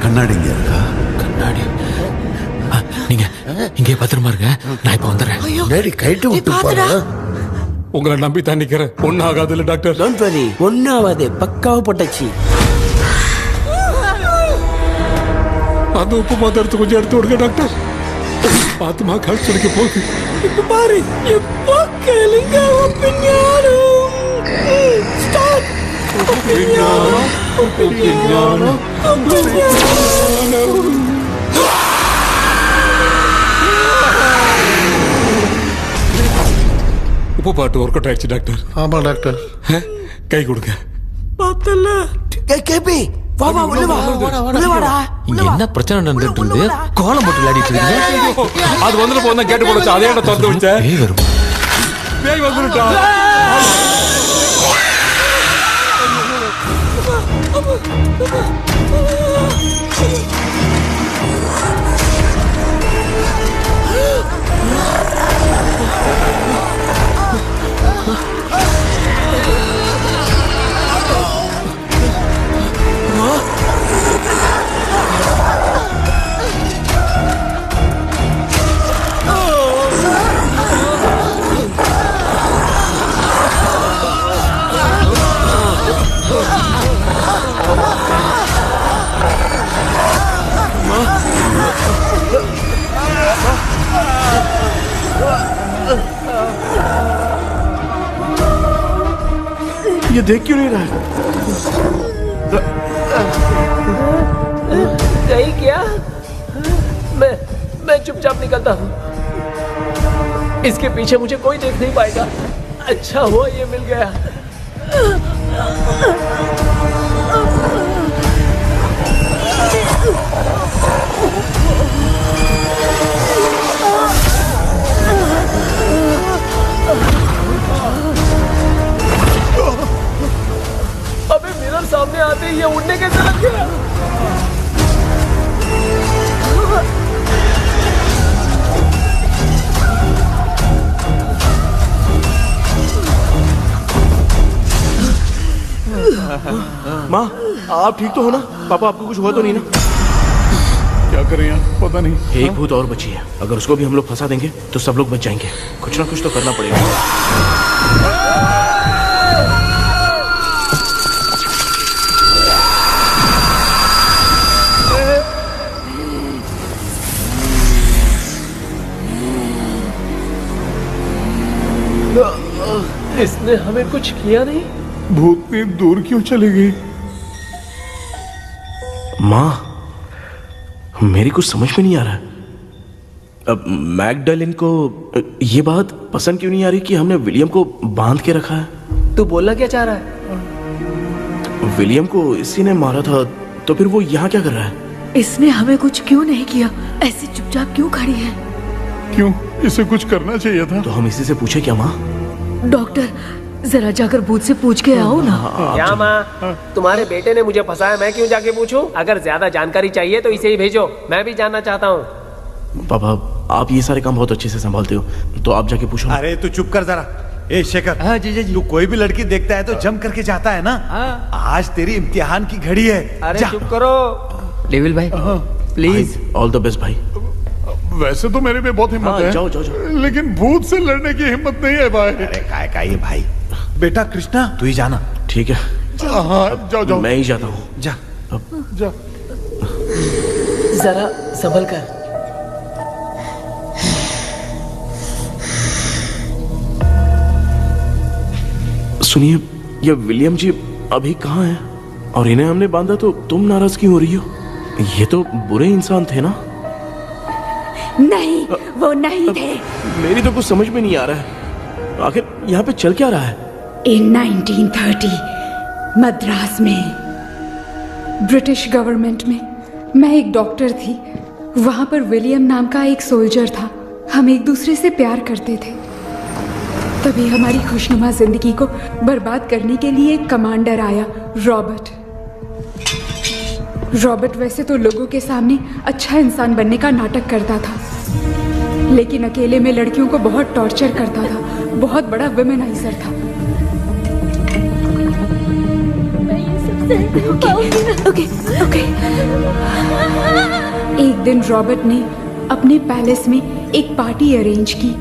கண்ணாடி இங்க இருக்கா? கண்ணாடி? நீங்க இங்கே பத்திரமா இருங்க, நான் இப்ப வந்துடுறேன். டேடி கைட்டு விட்டு போறா. உங்களை நம்பி தான் நிக்கிறேன். ஒன்னும் ஆகாது இல்ல டாக்டர்? டோன்ட் வரி, ஒன்னும் ஆகாது. பக்காவா போட்டாச்சு. அந்த உப்பு மாத்திரத்தை கொஞ்சம் எடுத்து விடுங்க டாக்டர். பாத்துமா கால் சொல்லிக்க போகுது. இப்ப பாரு, எப்போ கேளுங்க ஒப்பினியானம். ஸ்டார்ட். ஒப்பினியானம், ஒப்பினியானம், ஒப்பினியானம். உப்பு பாட்டு ஒர்க் அவுட் ஆயிடுச்சு டாக்டர். ஆமா டாக்டர். கை கொடுங்க. பார்த்தல. கேபி, வா வா உள்ள வா. உள்ள வாடா. இங்க என்ன பிரச்சனை நடந்துட்டு இருக்கு? கோலம் போட்டு விளையாடிட்டு இருக்கீங்க. அது வந்துட்டு போனா கேட்டு போடுச்சு. அதே என்ன திறந்து விட்ட? பேய் வரும். பேய் வந்துட்டா. ये देख क्यों नहीं रहा है? नहीं क्या? मैं चुपचाप निकलता हूँ। इसके पीछे मुझे कोई देख नहीं पाएगा। अच्छा हुआ ये मिल गया। अबे मिरर सामने आते ही ये उड़ने कैसे लग गया? माँ, आप ठीक तो हो ना? पापा आपको कुछ हुआ तो नहीं ना? क्या करें यार, पता नहीं। एक भूत और बची है, अगर उसको भी हम लोग फंसा देंगे तो सब लोग बच जाएंगे। कुछ ना कुछ तो करना पड़ेगा। इसने हमें कुछ किया नहीं। भूतनी दूर क्यों चली गई? माँ, मेरी कुछ समझ में नहीं आ रहा है। अब मैगडालिन को ये बात पसंद क्यों नहीं आ रही कि हमने विलियम को बांध के रखा है? तू बोलना क्या चाह रहा है? विलियम को इसी ने मारा था, तो फिर वो यहाँ क्या कर रहा है? इसने हमें कुछ क्यों नहीं किया? ऐसे चुपचाप क्यों खड़ी है? क्यों, इसे कुछ करना चाहिए था। तो हम इसी से पूछे क्या माँ? डॉक्टर, जरा जाकर भूत से पूछ के आओ ना। क्या माँ, तुम्हारे बेटे ने मुझे फंसाया, मैं क्यों जाके पूछूं? अगर ज्यादा जानकारी चाहिए तो इसे ही भेजो, मैं भी जानना चाहता हूँ। पापा, आप ये सारे काम बहुत अच्छे से संभालते हो, तो आप जाके पूछो। अरे तू चुप कर जरा। ए शेखर, हाँ जी। तू कोई भी लड़की देखता है तो जम करके जाता है ना? आज तेरी इम्तिहान की घड़ी है। अरे चुप करो। डेविल भाई, प्लीज। ऑल द बेस्ट भाई। वैसे तो मेरे में बहुत हिम्मत है। जाओ। लेकिन भूत से लड़ने की हिम्मत नहीं है भाई। अरे काय का ये भाई। बेटा कृष्णा, तू ही जाना। ठीक है। हाँ, जाओ। मैं ही जाता हूँ। जा। जरा संभल कर। सुनिए, ये विलियम जी अभी कहाँ हैं? और इन्हें हमने बांधा तो तुम नाराज क्यों हो रही हो? ये तो बुरे इंसान थे ना? नहीं, वो नहीं थे। मेरी तो कुछ समझ में नहीं आ रहा है। आखिर यहाँ पे चल क्या रहा है? इन 1930 मद्रास में ब्रिटिश गवर्नमेंट में मैं एक डॉक्टर थी। वहाँ पर विलियम नाम का एक सोल्जर था। हम एक दूसरे से प्यार करते थे। तभी हमारी खुशनुमा जिंदगी को बर्बाद करने के लिए एक कमांडर आया, रॉबर्ट। रॉबर्ट वैसे तो लोगों के सामने अच्छा इंसान बनने का नाटक करता था, लेकिन अकेले में लड़कियों को बहुत टॉर्चर करता था। बहुत बड़ा वुमेनाइजर था। ओके। एक दिन रॉबर्ट ने अपने पैलेस में एक पार्टी अरेंज की।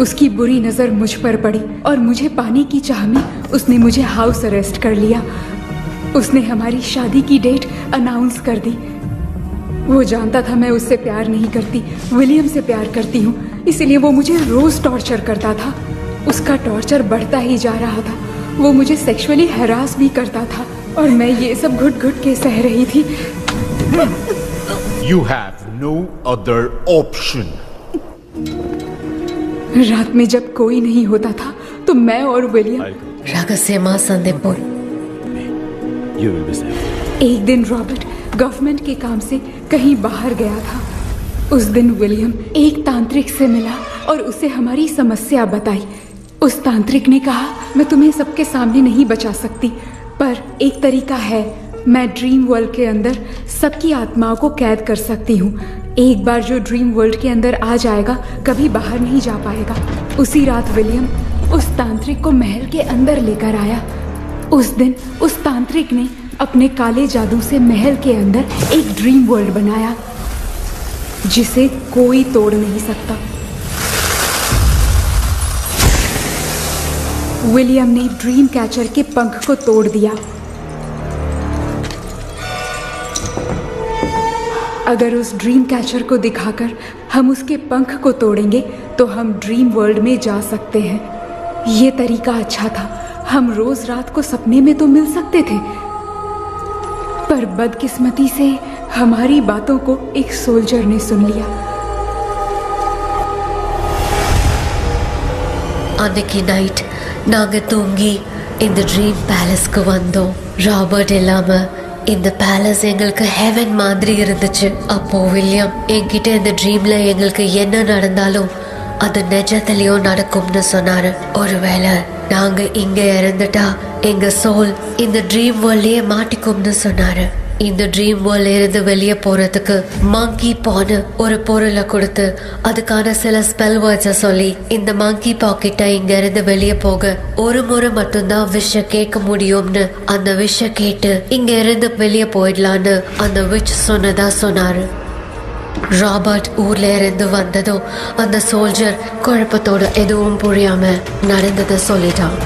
उसकी बुरी नजर मुझ पर पड़ी और मुझे पाने की चाह में उसने मुझे हाउस अरेस्ट कर लिया। उसने हमारी शादी की डेट अनाउंस कर दी। वो जानता था मैं उससे प्यार नहीं करती, विलियम से प्यार करती हूँ, इसलिए वो मुझे रोज टॉर्चर करता था। उसका टॉर्चर बढ़ता ही जा रहा था। वो मुझे सेक्सुअली हैरास भी करता था और मैं ये सब घुट-घुट के सह रही थी। You have no other option. रात में जब कोई नहीं होता था तो मैं और विलियम एक दिन रॉबर्ट गवर्नमेंट के काम से कहीं बाहर गया था। उस दिन विलियम एक तांत्रिक से मिला और उसे हमारी समस्या बताई। उस तांत्रिक ने कहा, मैं तुम्हें सबके सामने नहीं बचा सकती, पर एक तरीका है। मैं ड्रीम वर्ल्ड के अंदर सबकी आत्माओं को कैद कर सकती हूँ। एक बार जो ड्रीम वर्ल्ड के अंदर आ जाएगा कभी बाहर नहीं जा पाएगा। उसी रात विलियम उस तांत्रिक को महल के अंदर लेकर आया। उस दिन उस तांत्रिक ने अपने काले जादू से महल के अंदर एक ड्रीम वर्ल्ड बनाया जिसे कोई तोड़ नहीं सकता। विलियम ने ड्रीम कैचर के पंख को तोड़ दिया। अगर उस ड्रीम कैचर को दिखाकर हम उसके पंख को तोड़ेंगे तो हम ड्रीम वर्ल्ड में जा सकते हैं। ये तरीका अच्छा था। हम रोज रात को सपने में तो मिल सकते थे, पर बदकिस्मती से हमारी बातों को एक सोल्जर ने सुन लिया। அன்னைக்கு நைட் நாங்க தூங்கி இந்த ட்ரீம் பேலஸ்க்கு வந்தோம். ராபர்ட் இல்லாம இந்த பேலஸ் எங்களுக்கு ஹெவன் மாதிரி இருந்துச்சு. அப்போ வில்லியம் என்கிட்ட இந்த ட்ரீம்ல எங்களுக்கு என்ன நடந்தாலும் அது நிஜத்திலயும் நடக்கும்னு சொன்னாரு. ஒருவேளை நாங்க இங்க இறந்துட்டா எங்க சோல் இந்த ட்ரீம் வேர்ல்ட்லயே மாட்டிக்கும்னு சொன்னாரு. இந்த ட்ரீம் வேர்ல்ட்ல இருந்து வெளியே போறதுக்கு மங்கி பான்னு ஒரு பொருளை கொடுத்து அதுக்கான சில ஸ்பெல் வேர்ட்ஸை சொல்லி இந்த மங்கி பாக்கெட்டை இங்க இருந்து வெளியே போக ஒரு முறை மட்டும்தான் விஷ கேட்க முடியும்னு அந்த விஷ கேட்டு இங்க இருந்து வெளியே போயிடலான்னு அந்த விச் சொன்னதா சொன்னாரு. ராபர்ட் ஊர்ல இருந்து வந்ததும் அந்த சோல்ஜர் குழப்பத்தோட எதுவும் புரியாம நடந்ததை சொல்லிட்டான்.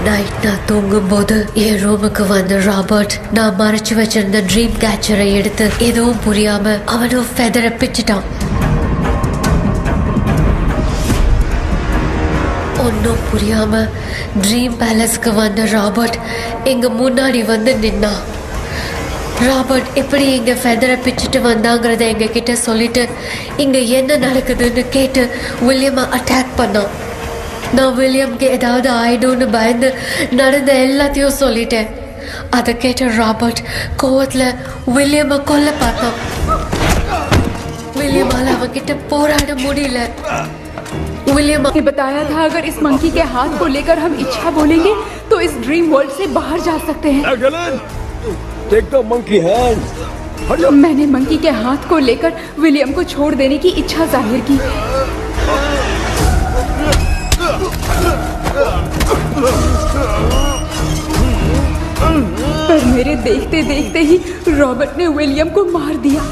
நைட் நான் தூங்கும் போது என் ரூமுக்கு வந்த ராபர்ட் நான் மறைச்சு வச்சிருந்த ட்ரீம் கேச்சரை எடுத்து எதுவும் புரியாம அவனும் ஃபெதரை பிச்சுட்டான். ஒன்னும் புரியாம ட்ரீம் பேலஸ்க்கு வந்த ராபர்ட் எங்க முன்னாடி வந்து நின்னான். ராபர்ட் எப்படி இங்க ஃபெதரை பிச்சுட்டு வந்தாங்கிறத எங்க கிட்ட சொல்லிட்டு இங்க என்ன நடக்குதுன்னு கேட்டு வில்லியமை அட்டாக் பண்ணான். நான் வில்லியம்க்கு ஏதாவது ஆயிடும்னு பயந்து நடந்த எல்லாத்தையும் சொல்லிட்டேன். அதை கேட்ட ராபர்ட் கோவத்துல வில்லியமை கொல்ல பார்த்தான். विलियम அவன்கிட்ட போராட முடியல. विलियम ने बताया था अगर इस मंकी के हाथ को लेकर हम इच्छा बोलेंगे तो इस ड्रीम वर्ल्ड से बाहर जा सकते हैं। Take the monkey hand. मैंने मंकी के हाथ को लेकर विलियम को छोड़ देने की इच्छा जाहिर की। पर मेरे देखते देखते ही रॉबर्ट ने विलियम को मार दिया।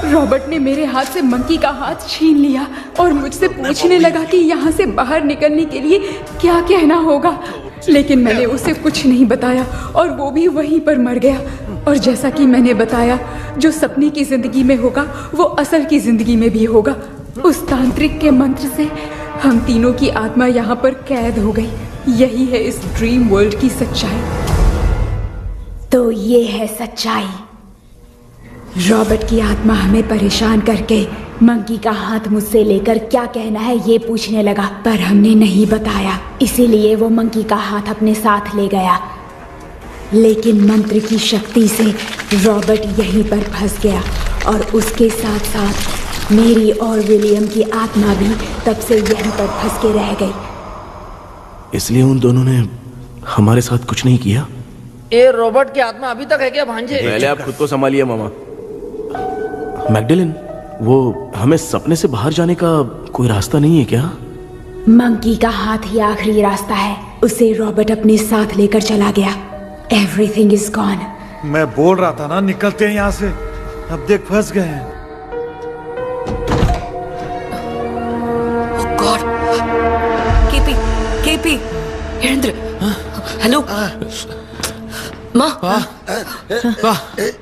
रॉबर्ट ने मेरे हाथ से मंकी का हाथ छीन लिया और मुझसे पूछने लगा कि यहाँ से बाहर निकलने के लिए क्या कहना होगा, लेकिन मैंने उसे कुछ नहीं बताया और वो भी वहीं पर मर गया। और जैसा कि मैंने बताया, जो सपने की जिंदगी में होगा वो असल की जिंदगी में भी होगा। उस तांत्रिक के मंत्र से हम तीनों की आत्मा यहाँ पर कैद हो गई। यही है इस ड्रीम वर्ल्ड की सच्चाई। तो ये है सच्चाई। रॉबर्ट की आत्मा हमें परेशान करके मंकी का हाथ मुझसे लेकर क्या कहना है ये पूछने लगा, पर हमने नहीं बताया, इसीलिए वो मंकी का हाथ अपने साथ ले गया। लेकिन मंत्र की शक्ति से रॉबर्ट यहीं पर फंस गया और उसके साथ साथ मेरी और विलियम की आत्मा भी तब से यहीं पर फंस के रह गई। इसलिए उन दोनों ने हमारे साथ कुछ नहीं किया। ये रॉबर्ट की आत्मा अभी तक है क्या भांजे? पहले आप खुद को संभालिए मामा। मैगडेलिन, वो हमें सपने से बाहर जाने का कोई रास्ता नहीं है क्या? मंकी का हाथ ही आखिरी रास्ता है। उसे रॉबर्ट अपने साथ लेकर चला गया। Everything is gone. मैं बोल रहा था ना निकलते हैं यहाँ से, अब देख फंस गए हैं। கேபி எழுந்துரு. ஹலோ மா,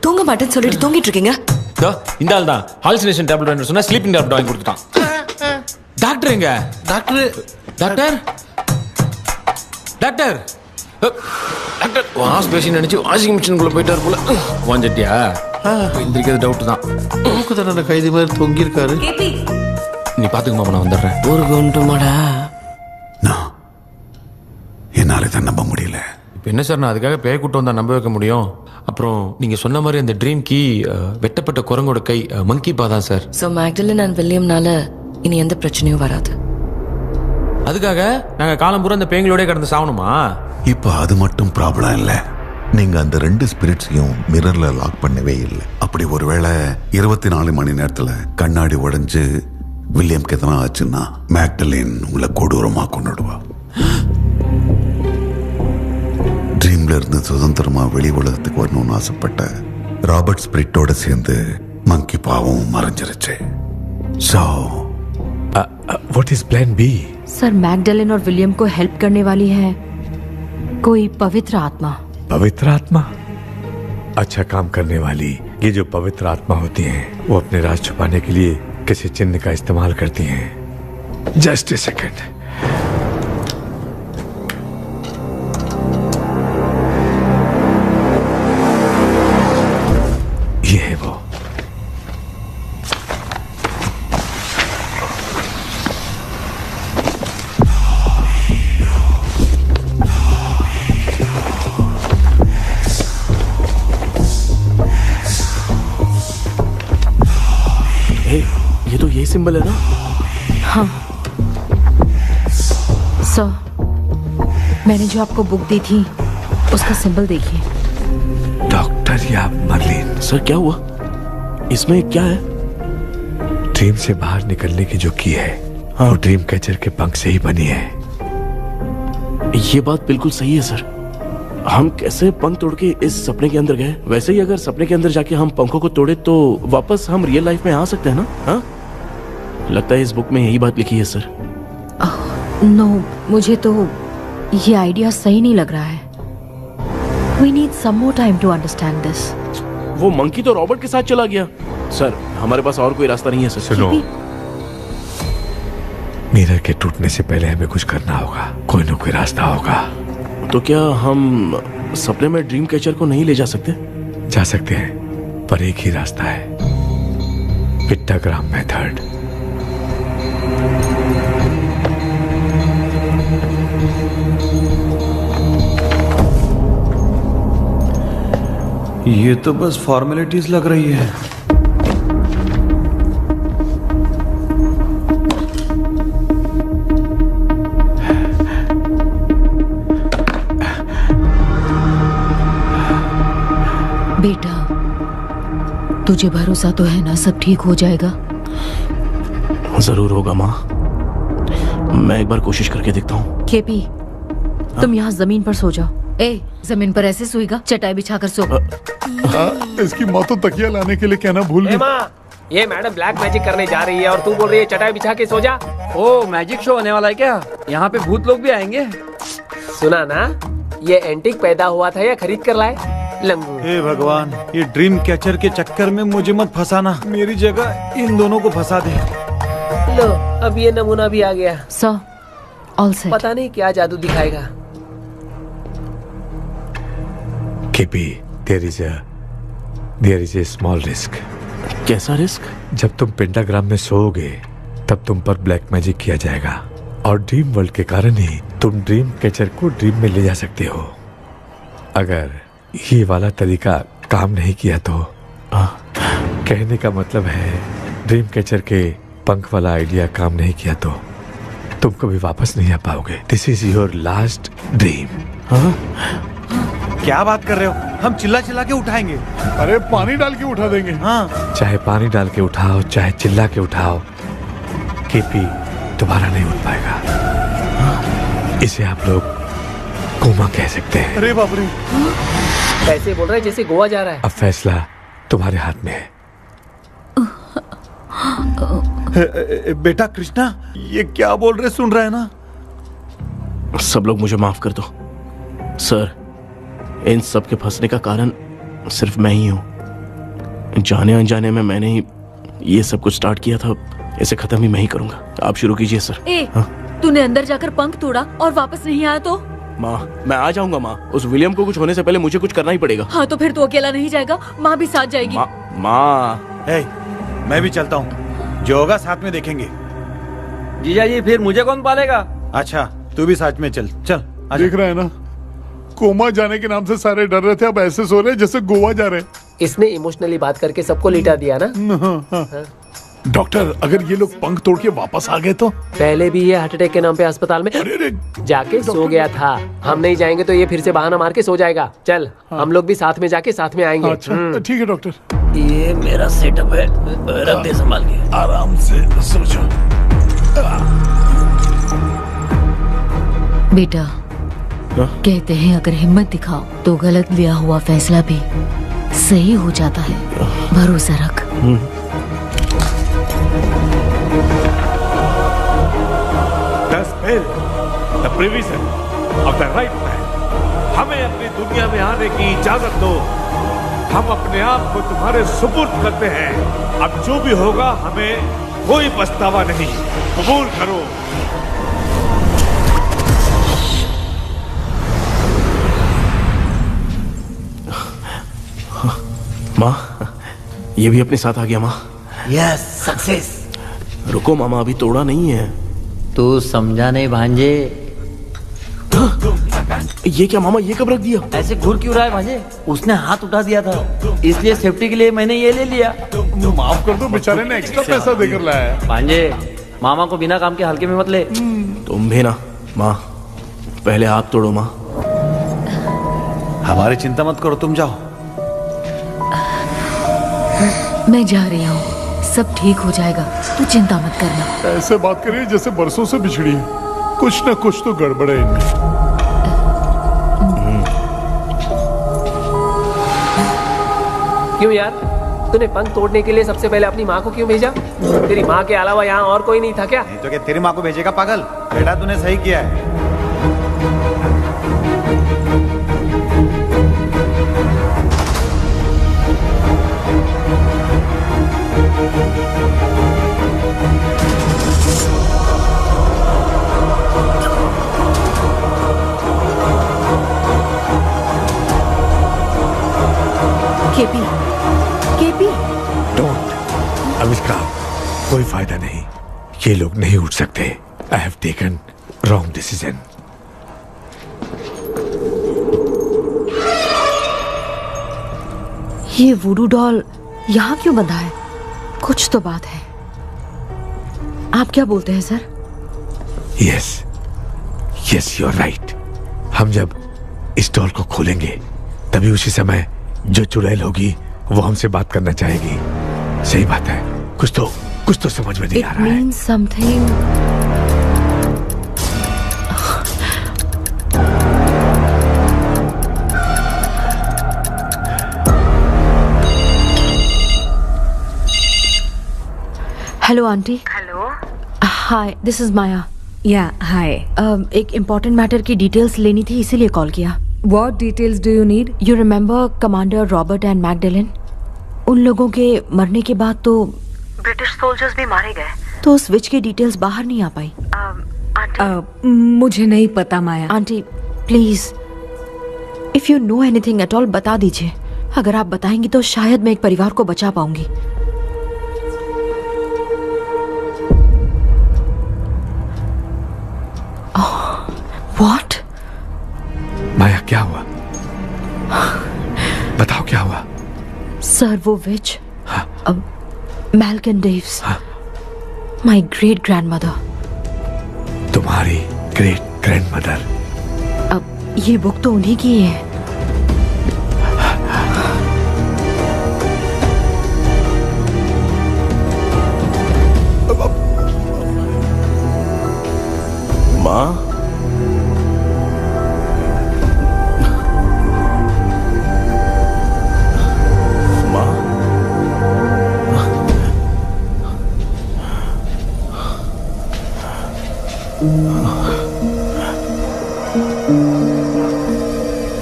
தூங்க மாட்டேன்னு சொல்லிட்டு தூங்கிட்டு இருக்கீங்க. இந்த ஆள் தான் ஹாலுசினேஷன் டேப்லெட் வாங்கி சொன்னா ஸ்லீப்பிங் டேப்லெட் வாங்கி கொடுத்துட்டான். டாக்டர் எங்க? Doctor doctor doctor doctor wash basin நினைச்சு வாஷிங் மிஷினுக்குள்ள போயிட்டாரு போல. வாஞ்சிட்டியா? எந்திரிக்கிறது டவுட் தான். தூக்கு தண்டனை கைதி மாதிரி தொங்கி இருக்காரு. நீ பாத்துக்க மாமா, நான் வந்துடுறேன். ஒரு கொண்டுமாடா என்னால இதை நம்ப முடியல. இப்போ என்ன சார், நான் அதுக்காக பேய் கூட்டம் வந்தா நம்ப வைக்க முடியும்? அப்புறம் நீங்க சொன்ன மாதிரி அந்த ட்ரீம் கீ வெட்டப்பட்ட குரங்கோட கை மங்கி பா தான் சார். ஸோ மேக்டலின் அண்ட் வில்லியம்னால இனி எந்த பிரச்சனையும் வராது. அதுக்காக நாங்க காலம்பூரா அந்த பேய்களோட கடந்து சாவணுமா? இப்போ அது மட்டும் ப்ராப்ளம் இல்லை. நீங்க அந்த 2 ஸ்பிரிட்ஸையும் மிரர்ல லாக் பண்ணவே இல்லை. அப்படி ஒருவேளை 24 மணி நேரத்துல கண்ணாடி உடைஞ்சு வில்லியம்க்கு எதனா ஆச்சுன்னா மேக்டலின் உங்களை கொடூரமா கொண்டுடுவா. ட்ரீம்ல இருந்து சுதந்திரமா வெளி உலகத்துக்கு வரணும்னு ஆசைப்பட்ட ராபர்ட் ஸ்பிரிட்டோட சேர்ந்து మంకి పావం మరంజరిచే so what is plan B? Sir Magdalene और विलियम को हेल्प करने वाली है कोई पवित्र आत्मा। पवित्र आत्मा? अच्छा काम करने वाली ये जो पवित्र आत्मा होती हैं वो अपने राज छुपाने के लिए किसी चिन्ह का इस्तेमाल करती हैं। Just a second. ये है वो। ये तो यही सिंबल है ना? हाँ सर, मैंने जो आपको बुक दी थी उसका सिंबल देखिए। डॉक्टर या मर्लिन? सर क्या हुआ? इसमें क्या है? ड्रीम से बाहर निकलने की जो की है वो ड्रीम कैचर के पंख से ही बनी है। ये बात बिल्कुल सही है सर। हम कैसे पंख तोड़ के इस सपने के अंदर गए? वैसे ही अगर सपने के अंदर जाके हम पंखों को तोड़े तो वापस हम रियल लाइफ में आ सकते हैं ना? हाँ, लगता है इस बुक में यही बात लिखी है सर। नो, मुझे तो ये आइडिया सही नहीं लग रहा है। We need some more time to understand this. वो मंकी तो रॉबर्ट के साथ चला गया। सर हमारे पास और कोई रास्ता नहीं है सर। सुनो, मिरर के टूटने से पहले हमें कुछ करना होगा। कोई ना कोई रास्ता होगा। तो क्या हम सपने में ड्रीम कैचर को नहीं ले जा सकते? जा सकते हैं, पर एक ही रास्ता है, पिक्टोग्राम मेथड। ये तो बस फॉर्मेलिटीज लग रही है। बेटा, तुझे भरोसा तो है ना सब ठीक हो जाएगा? जरूर होगा माँ। मैं एक बार कोशिश करके देखता हूँ। केपी, तुम यहाँ जमीन पर सो जाओ। ए, जमीन पर ऐसे सोएगा? चटाई बिछाकर सो। इसकी माँ तो तकिया लाने के लिए कहना भूल गई। ये मैडम ब्लैक मैजिक करने जा रही है और तू बोल रही है चटाई बिछा के सो जा। ओ, मैजिक शो होने वाला है क्या? यहाँ पे भूत लोग भी आएंगे। सुना ना, ये एंटीक पैदा हुआ था या खरीद कर लाए? हे भगवान, ये ड्रीम कैचर के चक्कर में मुझे मत फंसाना। मेरी जगह इन दोनों को फंसा दे। लो, अब ये नमूना भी आ गया। Sir, all set. पता नहीं क्या जादू दिखाएगा। KP, there is a small risk। कैसा रिस्क? जब तुम पेंटाग्राम में सोओगे तब तुम पर ब्लैक मैजिक किया जाएगा और ड्रीम वर्ल्ड के कारण ही तुम ड्रीम कैचर को ड्रीम में ले जा सकते हो। अगर ये वाला तरीका काम नहीं किया तो कहने का मतलब है ड्रीम कैचर के पंख वाला आइडिया काम नहीं किया तो तुम कभी वापस नहीं आ पाओगे। This is your last dream. क्या बात कर रहे हो? हम चिल्ला चिल्ला के उठाएंगे। अरे पानी डाल के उठा देंगे। हाँ, चाहे पानी डाल के उठाओ चाहे चिल्ला के उठाओ, केपी दोबारा नहीं उठ पाएगा। इसे आप लोग कोमा कह सकते हैं। अरे बाप रे, ऐसे बोल रहे हैं जैसे गोवा जा रहा है। अब फैसला तुम्हारे हाथ में है। बेटा कृष्णा, ये क्या बोल रहे सुन रहा है ना? सब लोग मुझे माफ कर दो सर। इन सब के फंसने का कारण सिर्फ मैं ही हूँ। जाने अनजाने में मैंने ही ये सब कुछ स्टार्ट किया था। इसे खत्म भी मैं ही करूंगा। आप शुरू कीजिए सर। तूने अंदर जाकर पंख तोड़ा और वापस नहीं आया तो? माँ, मैं आ जाऊंगा माँ। उस विलियम को कुछ होने से पहले मुझे कुछ करना ही पड़ेगा। हाँ तो फिर तू अकेला नहीं जाएगा, माँ भी साथ जाएगी। माँ, मैं भी चलता हूँ, जो होगा साथ में देखेंगे। जीजा जी, फिर मुझे कौन पालेगा? अच्छा, तू भी साथ में चल। चल देख रहे हैं ना, कोमा जाने के नाम से सारे डर रहे थे, अब ऐसे सो रहे जैसे गोवा जा रहे हैं। इसने इमोशनली बात करके सबको लिटा दिया ना। डॉक्टर, अगर ये लोग पंख तोड़ के वापस आ गए तो? पहले भी ये हार्ट अटैक के नाम पे अस्पताल में जाके सो गया था। हम नहीं जाएंगे तो ये फिर से बहाना मार के सो जाएगा। चल, हम लोग भी साथ में जाके साथ में आएंगे। अच्छा, ठीक है डॉक्टर। ये मेरा सेटअप है, रख दे संभाल के। आराम से सो जाओ। बेटा, कहते हैं अगर हिम्मत दिखाओ तो गलत लिया हुआ फैसला भी सही हो जाता है। भरोसा रख। The spell, the provision of the right man. हमें अपनी दुनिया में आने की इजाजत दो। हम अपने आप को तुम्हारे सुपुर्द करते हैं। अब जो भी होगा हमें कोई पछतावा नहीं। कबूल करो। माँ, ये भी अपने साथ आ गया माँ। Yes, success. रुको मामा, अभी तोड़ा नहीं है। तू समझा नहीं भांजे। ये क्या मामा, ये कब रख दिया? ऐसे घूर क्यों रहा है भांजे? उसने हाथ उठा दिया था, इसलिए सेफ्टी के लिए मैंने ये ले लिया। माफ कर दो, बेचारे ने एक्स्ट्रा पैसा देकर लाया है। भांजे, मामा को बिना काम के हल्के में मत ले। तुम भी ना माँ, पहले आप तोड़ो माँ। हमारी चिंता मत करो, तुम जाओ। मैं जा रही हूँ, सब ठीक हो जाएगा, तू चिंता मत करना। ऐसे बात करिए जैसे बरसों से बिछड़ी है। कुछ न कुछ तो गड़बड़ है इनमें। क्यों यार, तूने पंख तोड़ने के लिए सबसे पहले अपनी माँ को क्यों भेजा? तेरी माँ के अलावा यहाँ और कोई नहीं था क्या? नहीं तो क्या तेरी माँ को भेजेगा पागल? बेटा तूने सही किया है। KP, KP, don't. आविष्कार, कोई फायदा नहीं। ये लोग नहीं उठ सकते। I have taken wrong decision. ये वुडू डॉल यहाँ क्यों बंधा है? कुछ तो बात है। आप क्या बोलते हैं sir? Yes, yes, you are right. हम जब इस डॉल को खोलेंगे तभी उसी समय जो चुड़ैल होगी वो हमसे बात करना चाहेगी। सही बात है। कुछ तो समझ में नहीं आ रहा है। It means something. Hello aunty. Hello. Hi, this is Maya. Yeah hi. एक इम्पोर्टेंट मैटर की डिटेल्स लेनी थी, इसीलिए कॉल किया। What details do you need? You remember commander Robert and Magdalene? उन लोगों के मरने के बाद तो ब्रिटिश सोल्जर्स भी मारे गए, तो स्विच की डिटेल्स बाहर नहीं आ पाई। मुझे नहीं पता Maya. Aunty please, if you know anything at all बता दीजिए। अगर आप बताएंगी तो शायद मैं एक परिवार को बचा पाऊंगी। व्हाट? माया, क्या हुआ? बताओ क्या हुआ? सर, वो विच मैल्कन डेव्स, माय ग्रेट ग्रैंडमदर। तुम्हारी ग्रेट ग्रैंडमदर? अब ये बुक तो उन्हीं की है। माँ,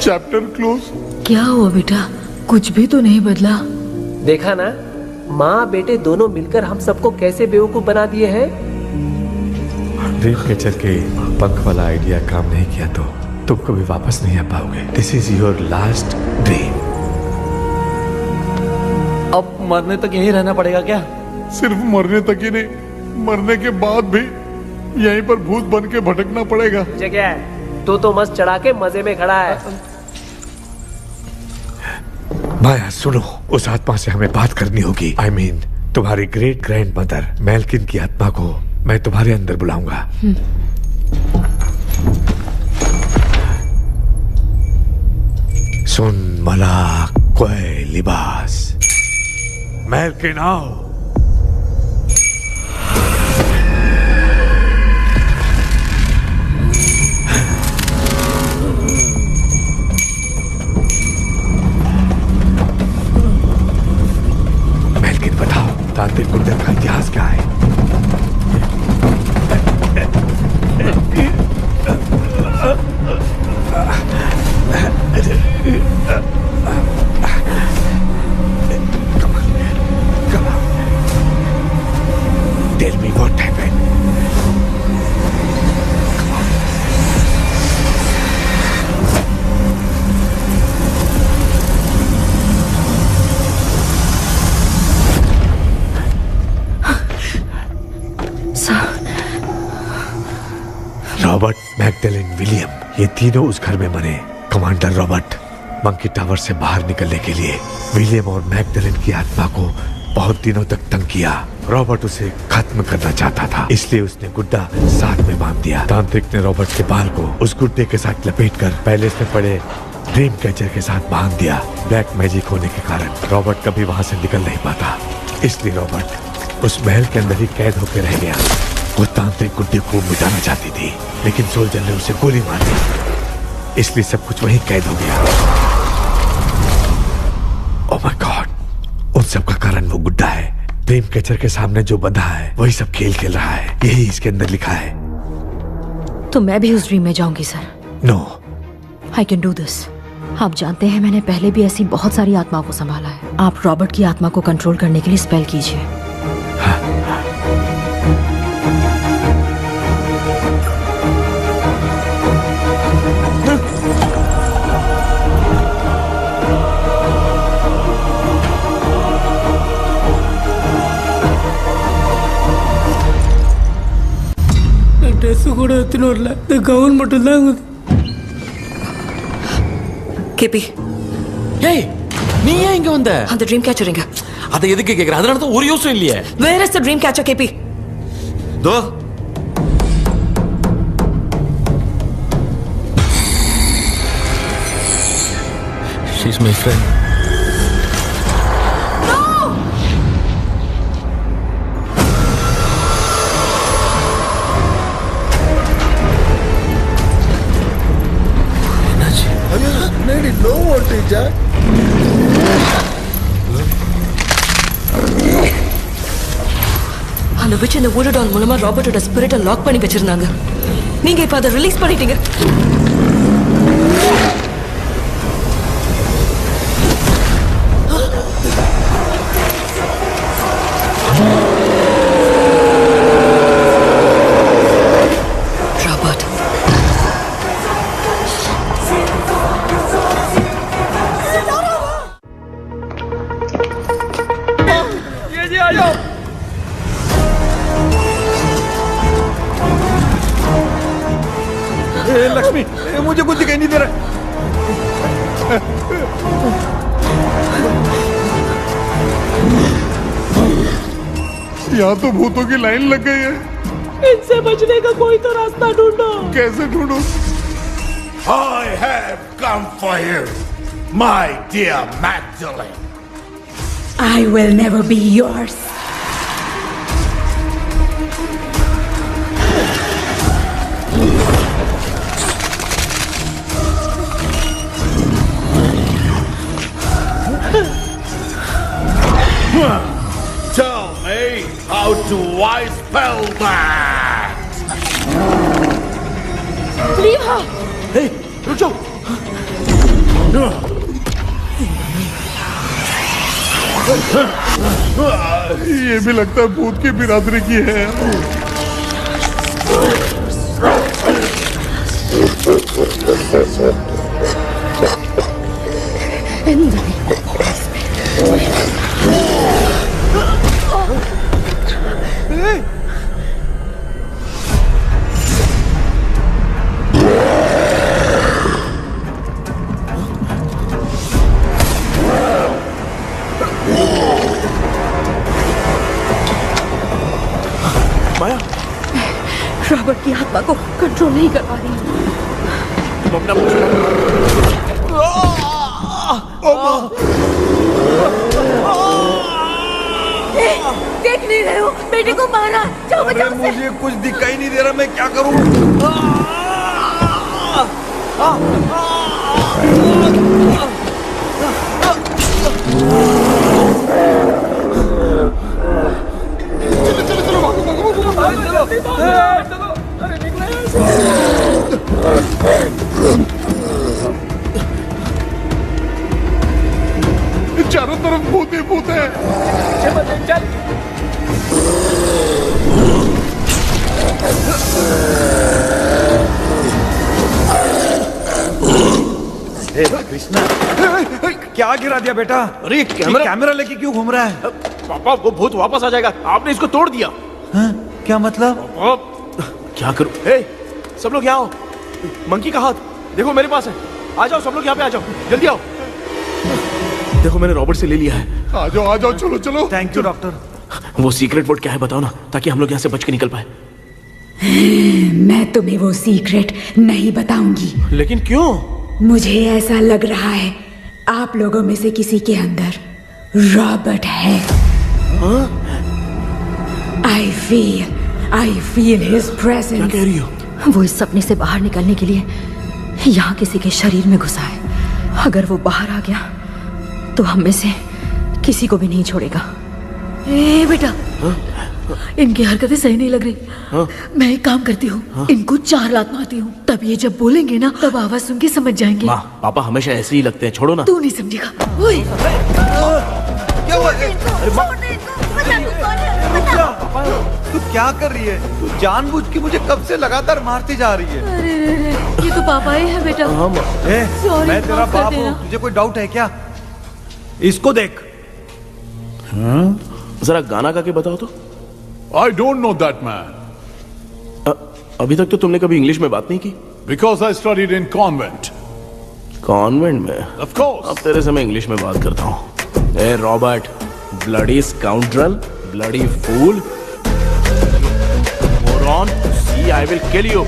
चैप्टर क्लोज। क्या हुआ बेटा? कुछ भी तो नहीं बदला। देखा ना, माँ बेटे दोनों मिलकर हम सबको कैसे बेवकूफ बना दिए हैं। ड्रीम कैचर के पंख वाला आइडिया काम नहीं किया तो तुम कभी वापस नहीं आ पाओगे। This is your last dream. अब मरने तक यहीं रहना पड़ेगा क्या? सिर्फ मरने तक ही नहीं, मरने के बाद भी यहीं पर भूत बन के भटकना पड़ेगा। क्या है, तो मस्त चढ़ा के मजे में खड़ा है। माया सुनो, उस आत्मा से हमें बात करनी होगी। I mean, तुम्हारी ग्रेट ग्रैंड मदर मैल्किन की आत्मा को मैं तुम्हारे अंदर बुलाऊंगा। सुन मला कोई लिबास, मैल्किन आओ। मैल्किन ये तीनों उस घर में मरे। कमांडर रॉबर्ट मंकी टावर से बाहर निकलने के लिए विलियम और मैगडलेन की आत्मा को बहुत दिनों तक तंग किया। रॉबर्ट उसे खत्म करना चाहता था, इसलिए उसने गुड्डा साथ में बांध दिया। तांत्रिक ने रॉबर्ट के बाल को उस गुड्डे के साथ लपेटकर पैलेस में पड़े ड्रीम कैचर के साथ बांध दिया। ब्लैक मैजिक होने के कारण रॉबर्ट कभी वहां से निकल नहीं पाता, इसलिए रॉबर्ट उस महल के अंदर ही कैद होकर रह गया। वो तांत्रिक गुड्डे को मिटाना चाहती थी, लेकिन सोल्जर ने उसे गोली मार दी, इसलिए सब कुछ वहीं कैद हो गया। ओह माय गॉड, उन सब का कारण वो गुड्डा है। ड्रीम कैचर के सामने जो बंधा है वही सब खेल खेल रहा है, यही इसके अंदर लिखा है। तो मैं भी उस ड्रीम में जाऊंगी sir? No, I can do this. आप जानते हैं मैंने पहले भी ऐसी बहुत सारी आत्माओं को संभाला है। आप रॉबर्ट की आत्मा को कंट्रोल करने के लिए स्पेल कीजिए। ட்ரெஸ் கூட எடுத்துன்னு வரல, இந்த கவுன் மட்டும் தான் இருக்குது. கேபி, ஏய் நீ ஏன் இங்க வந்த? அந்த ட்ரீம் கேச்சர் எங்க? அதை எதுக்கு கேக்குற? அதனால தான் ஒரு யோசனை இல்லையே. Where is the dream catcher, KP? Though she's my friend. No more, teacher. அந்த witch இந்த வுடடால் மூலமா ராபர்ட்டோட ஸ்பிரிட்டை லாக் பண்ணி வச்சிருந்தாங்க. நீங்க இப்ப அதை ரிலீஸ் பண்ணிட்டீங்க. लक्ष्मी, मुझे कुछ दिखाई नहीं दे रहा। यहाँ तो भूतों की लाइन लग गई है। इनसे बचने का कोई तो रास्ता ढूंढो। कैसे ढूंढो? I have come for you, my dear Magdalene. I will never be yours. Tell me, how do I spell that? Leave her. Hey, रुक जाओ। ये भी लगता है भूत की बिरादरी की है। माया, रॉबर्ट की आत्मा को कंट्रोल नहीं कर पा रही हूँ। देख नहीं रहे हो? बेटे को मारा। जाओ बचाओ उसे। मुझे कुछ दिखाई नहीं दे रहा, मैं क्या करूं? चारों तरफ भूत ही भूत है। चल। कृष्णा, क्या गिरा दिया बेटा? अरे कैमरा लेके क्यों घूम रहा है? पापा, वो भूत वापस आ जाएगा। आपने इसको तोड़ दिया। हाँ? क्या मतलब? क्या करूं? हे, सब लोग यहाँ आओ। मंकी का हाथ देखो मेरे पास है। आ जाओ सब लोग यहाँ पे आ जाओ, जल्दी आओ। देखो मैंने रॉबर्ट से ले लिया है। आ जाओ, चलो चलो। Thank you doctor. वो सीक्रेट वर्ड क्या है बताओ ना, ताकि हम लोग यहाँ से बच के निकल पाए। मैं तुम्हें वो सीक्रेट नहीं बताऊंगी। लेकिन क्यों? मुझे ऐसा लग रहा है आप लोगों में से किसी के अंदर रॉबर्ट है। I feel his presence। क्या कह रही हो? वो इस सपने से बाहर निकलने के लिए यहाँ किसी के शरीर में घुसा है। अगर वो बाहर आ गया तो हम में से किसी को भी नहीं छोड़ेगा। ए बेटा, इनकी हरकतें सही नहीं लग रही। मैं एक काम करती हूँ, इनको 4 लात मारती हूँ, तब ये जब बोलेंगे ना तब आवाज सुन के समझ जाएंगे। माँ पापा हमेशा ऐसे ही लगते हैं, छोड़ो ना। तू नहीं समझेगा। ओए क्या हुआ? तू क्या कर रही है? तू जानबूझ के मुझे कब से लगातार मारती जा रही है। अरे ये तो पापा ही है बेटा। Sorry, मैं तेरा माफ कर बाप हूँ, देना। तुझे कोई डाउट है क्या? इसको देख। जरा गाना गा के बताओ तो। I don't know that man. अभी तक तो तुमने कभी इंग्लिश में बात नहीं की। Because I studied in convent. Convent में? Of course. अब तेरे से मैं इंग्लिश में बात करता हूँ। ए Robert, bloody scoundrel, bloody fool, moron, see I will kill you.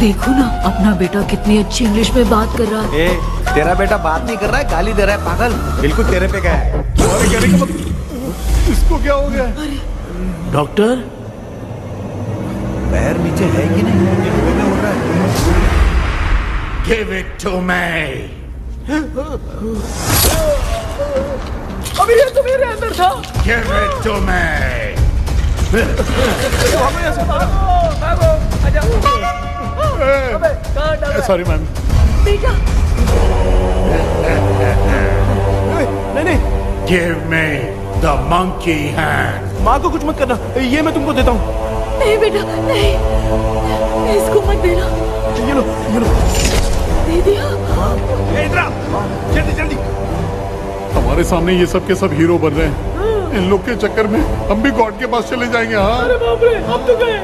देखो ना अपना बेटा कितनी अच्छी इंग्लिश में बात कर रहा है। तेरा बेटा बात नहीं कर रहा है, गाली दे रहा है पागल। बिल्कुल तेरे पे क्या है? इसको क्या हो गया? डॉक्टर, पैर नीचे है कि नहीं? ये हो रहा है। Give it to me. अभी ये तो मेरे अंदर था। Give it to me. Sorry ma'am. बेटा नहीं। Give me the monkey hand. माँ को कुछ मत करना, ये मैं तुमको देता हूँ। नहीं बेटा नहीं, इसको मत देना। ये लो। दे दिया। जल्दी। हमारे सामने ये सब के सब हीरो बन रहे हैं। इन लोग के चक्कर में हम भी गॉड के पास चले जाएंगे। हाँ अरे बाप रे, हम तो गए।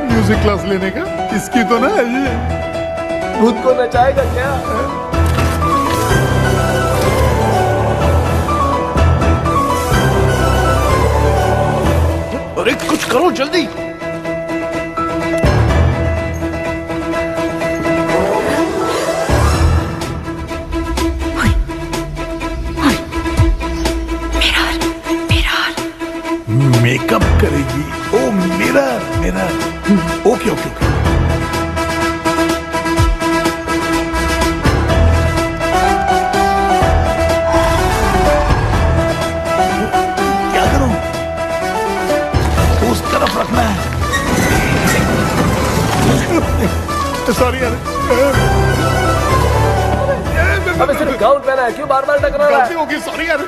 म्यूजिक क्लास लेने का? इसकी तो ना ये भूत को नचाएगा क्या? अरे कुछ करो जल्दी। मेकअप करेगी। ओ मिरर। ओके। क्या करूं? उस तरफ रखना है। सॉरी यार। अबे सिर्फ गाउन पहना है, क्यों बार-बार टकरा रहा है? गलती होगी, सॉरी यार।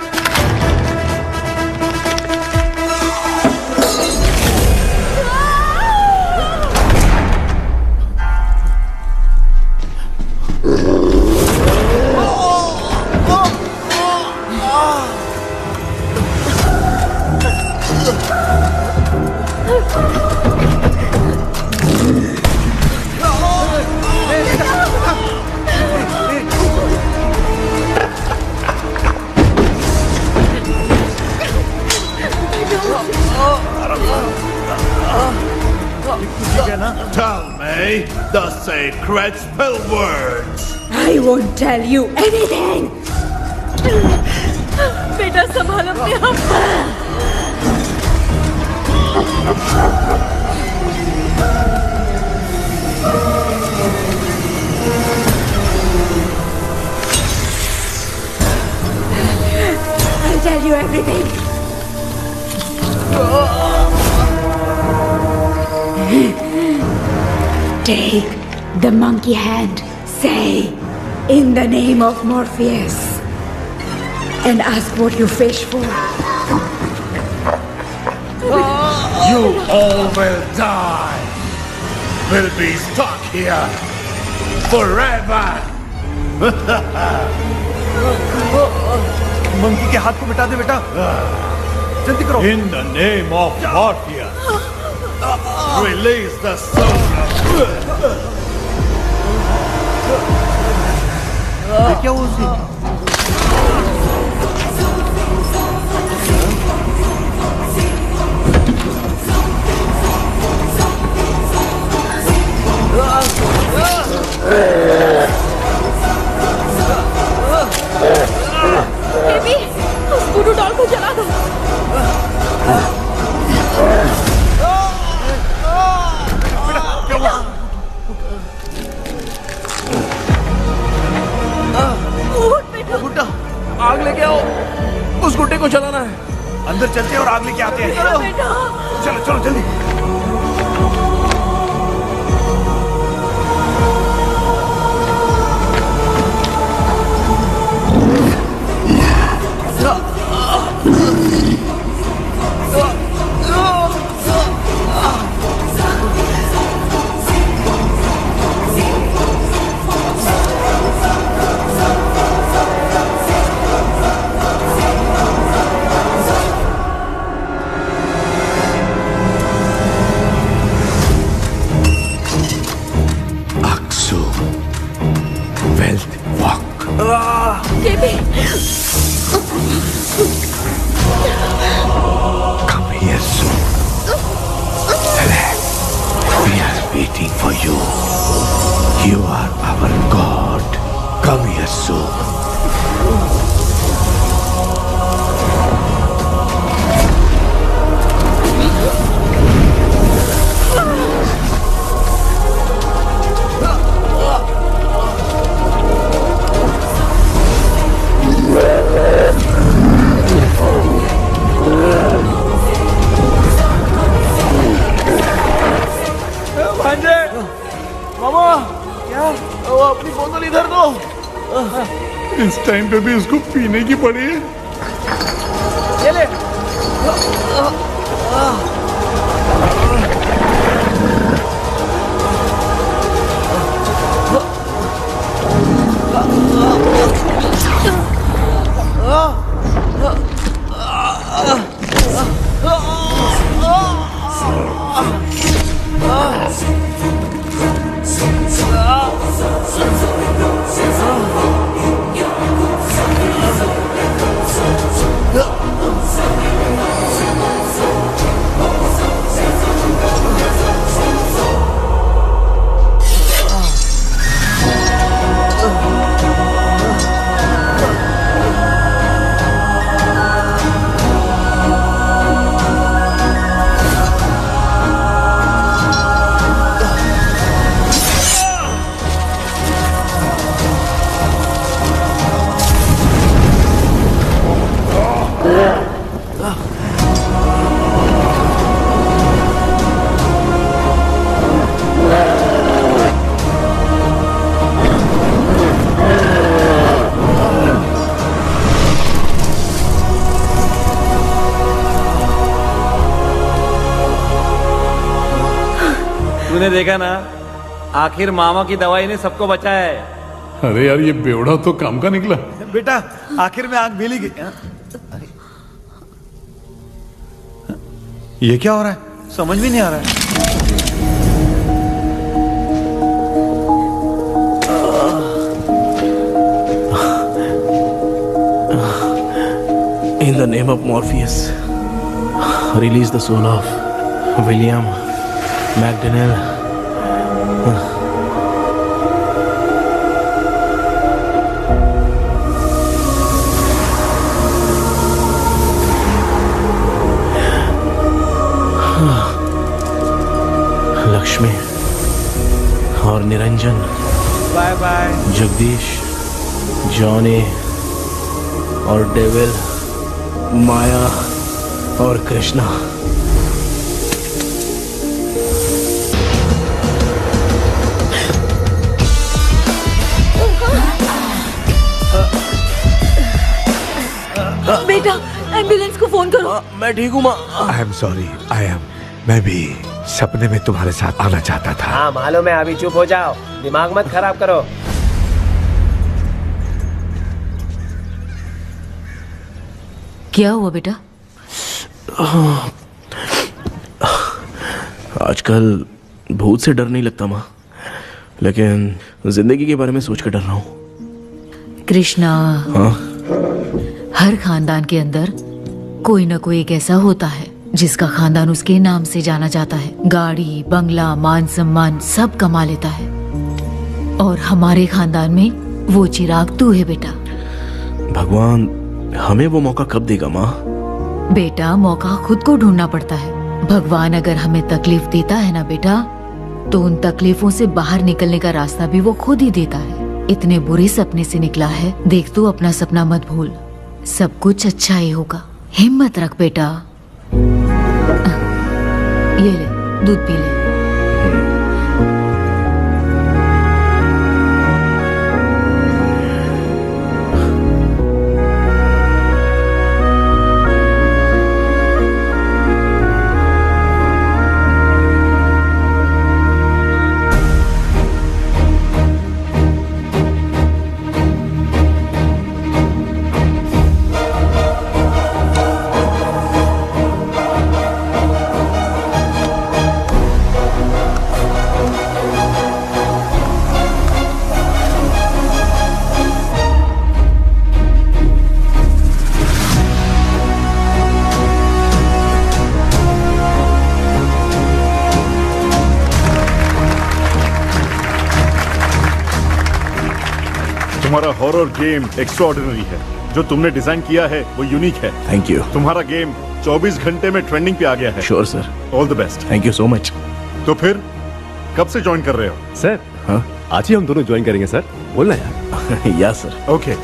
Tell me the sacred spell words. I won't tell you anything. बेटा संभाल अपने आप। I'll tell you everything. Take the monkey hand. Say, in the name of Morpheus, and ask what you fish for. You all will die. Will be stuck here forever. Monkey के हाथ को मिटा दे बेटा, जल्दी करो। In the name of Morpheus, release the soul of... क्या हुआ उसे? बेबी, उस वुडू डॉल को जला दो। गुड्डा, आग लेके आओ, उस गुड्डे को जलाना है। अंदर चलते हैं और आग लेके आते हैं। चलो चलो जल्दी। Come here soon. Relax. We are waiting for you. You are our God. Come here soon. मामा, क्या? वो अपनी बोतल इधर दो। इस टाइम पे भी उसको पीने की पड़ी है। ये ले। तूने देखा ना, आखिर मामा की दवाई ने सबको बचाया है। अरे यार, ये बेवड़ा तो काम का निकला। बेटा, आखिर में आग मिल गई। ये क्या हो रहा है? समझ भी नहीं आ रहा है। In the name of Morpheus, release the soul of William McDaniel. Lakshmi और Niranjan, bye bye. Jagdish, Johnny और डेविल, माया और कृष्णा। बेटा एम्बुलेंस को फोन करो। मैं ठीक हूँ माँ। आई एम सॉरी, मैं भी सपने में तुम्हारे साथ आना चाहता था। हाँ मालूम है, अभी चुप हो जाओ, दिमाग मत खराब करो। क्या हुआ बेटा? आजकल भूत से डर नहीं लगता माँ, लेकिन जिंदगी के बारे में सोच कर डर रहा हूँ। कृष्णा, हाँ? हर खानदान के अंदर कोई ना कोई एक ऐसा होता है जिसका खानदान उसके नाम से जाना जाता है। गाड़ी, बंगला, मान सम्मान सब कमा लेता है, और हमारे खानदान में वो चिराग तू है बेटा। भगवान हमें वो मौका कब देगा माँ? बेटा मौका खुद को ढूंढना पड़ता है। भगवान अगर हमें तकलीफ देता है ना बेटा, तो उन तकलीफों से बाहर निकलने का रास्ता भी वो खुद ही देता है। इतने बुरे सपने से निकला है, देख तू अपना सपना मत भूल, सब कुछ अच्छा ही होगा। हिम्मत रख बेटा। ये ले दूध पी ले। तुम्हारा हॉरर गेम एक्स्ट्राऑर्डिनरी है। जो तुमने डिजाइन किया है वो यूनिक है। Thank you. तुम्हारा गेम 24 घंटे में ट्रेंडिंग पे आ गया है। Sure sir. All the best. Thank you so much. तो फिर कब से ज्वाइन कर रहे हो? सर, हाँ? आज ही हम दोनों ज्वाइन करेंगे सर, बोलना यार। या सर। ओके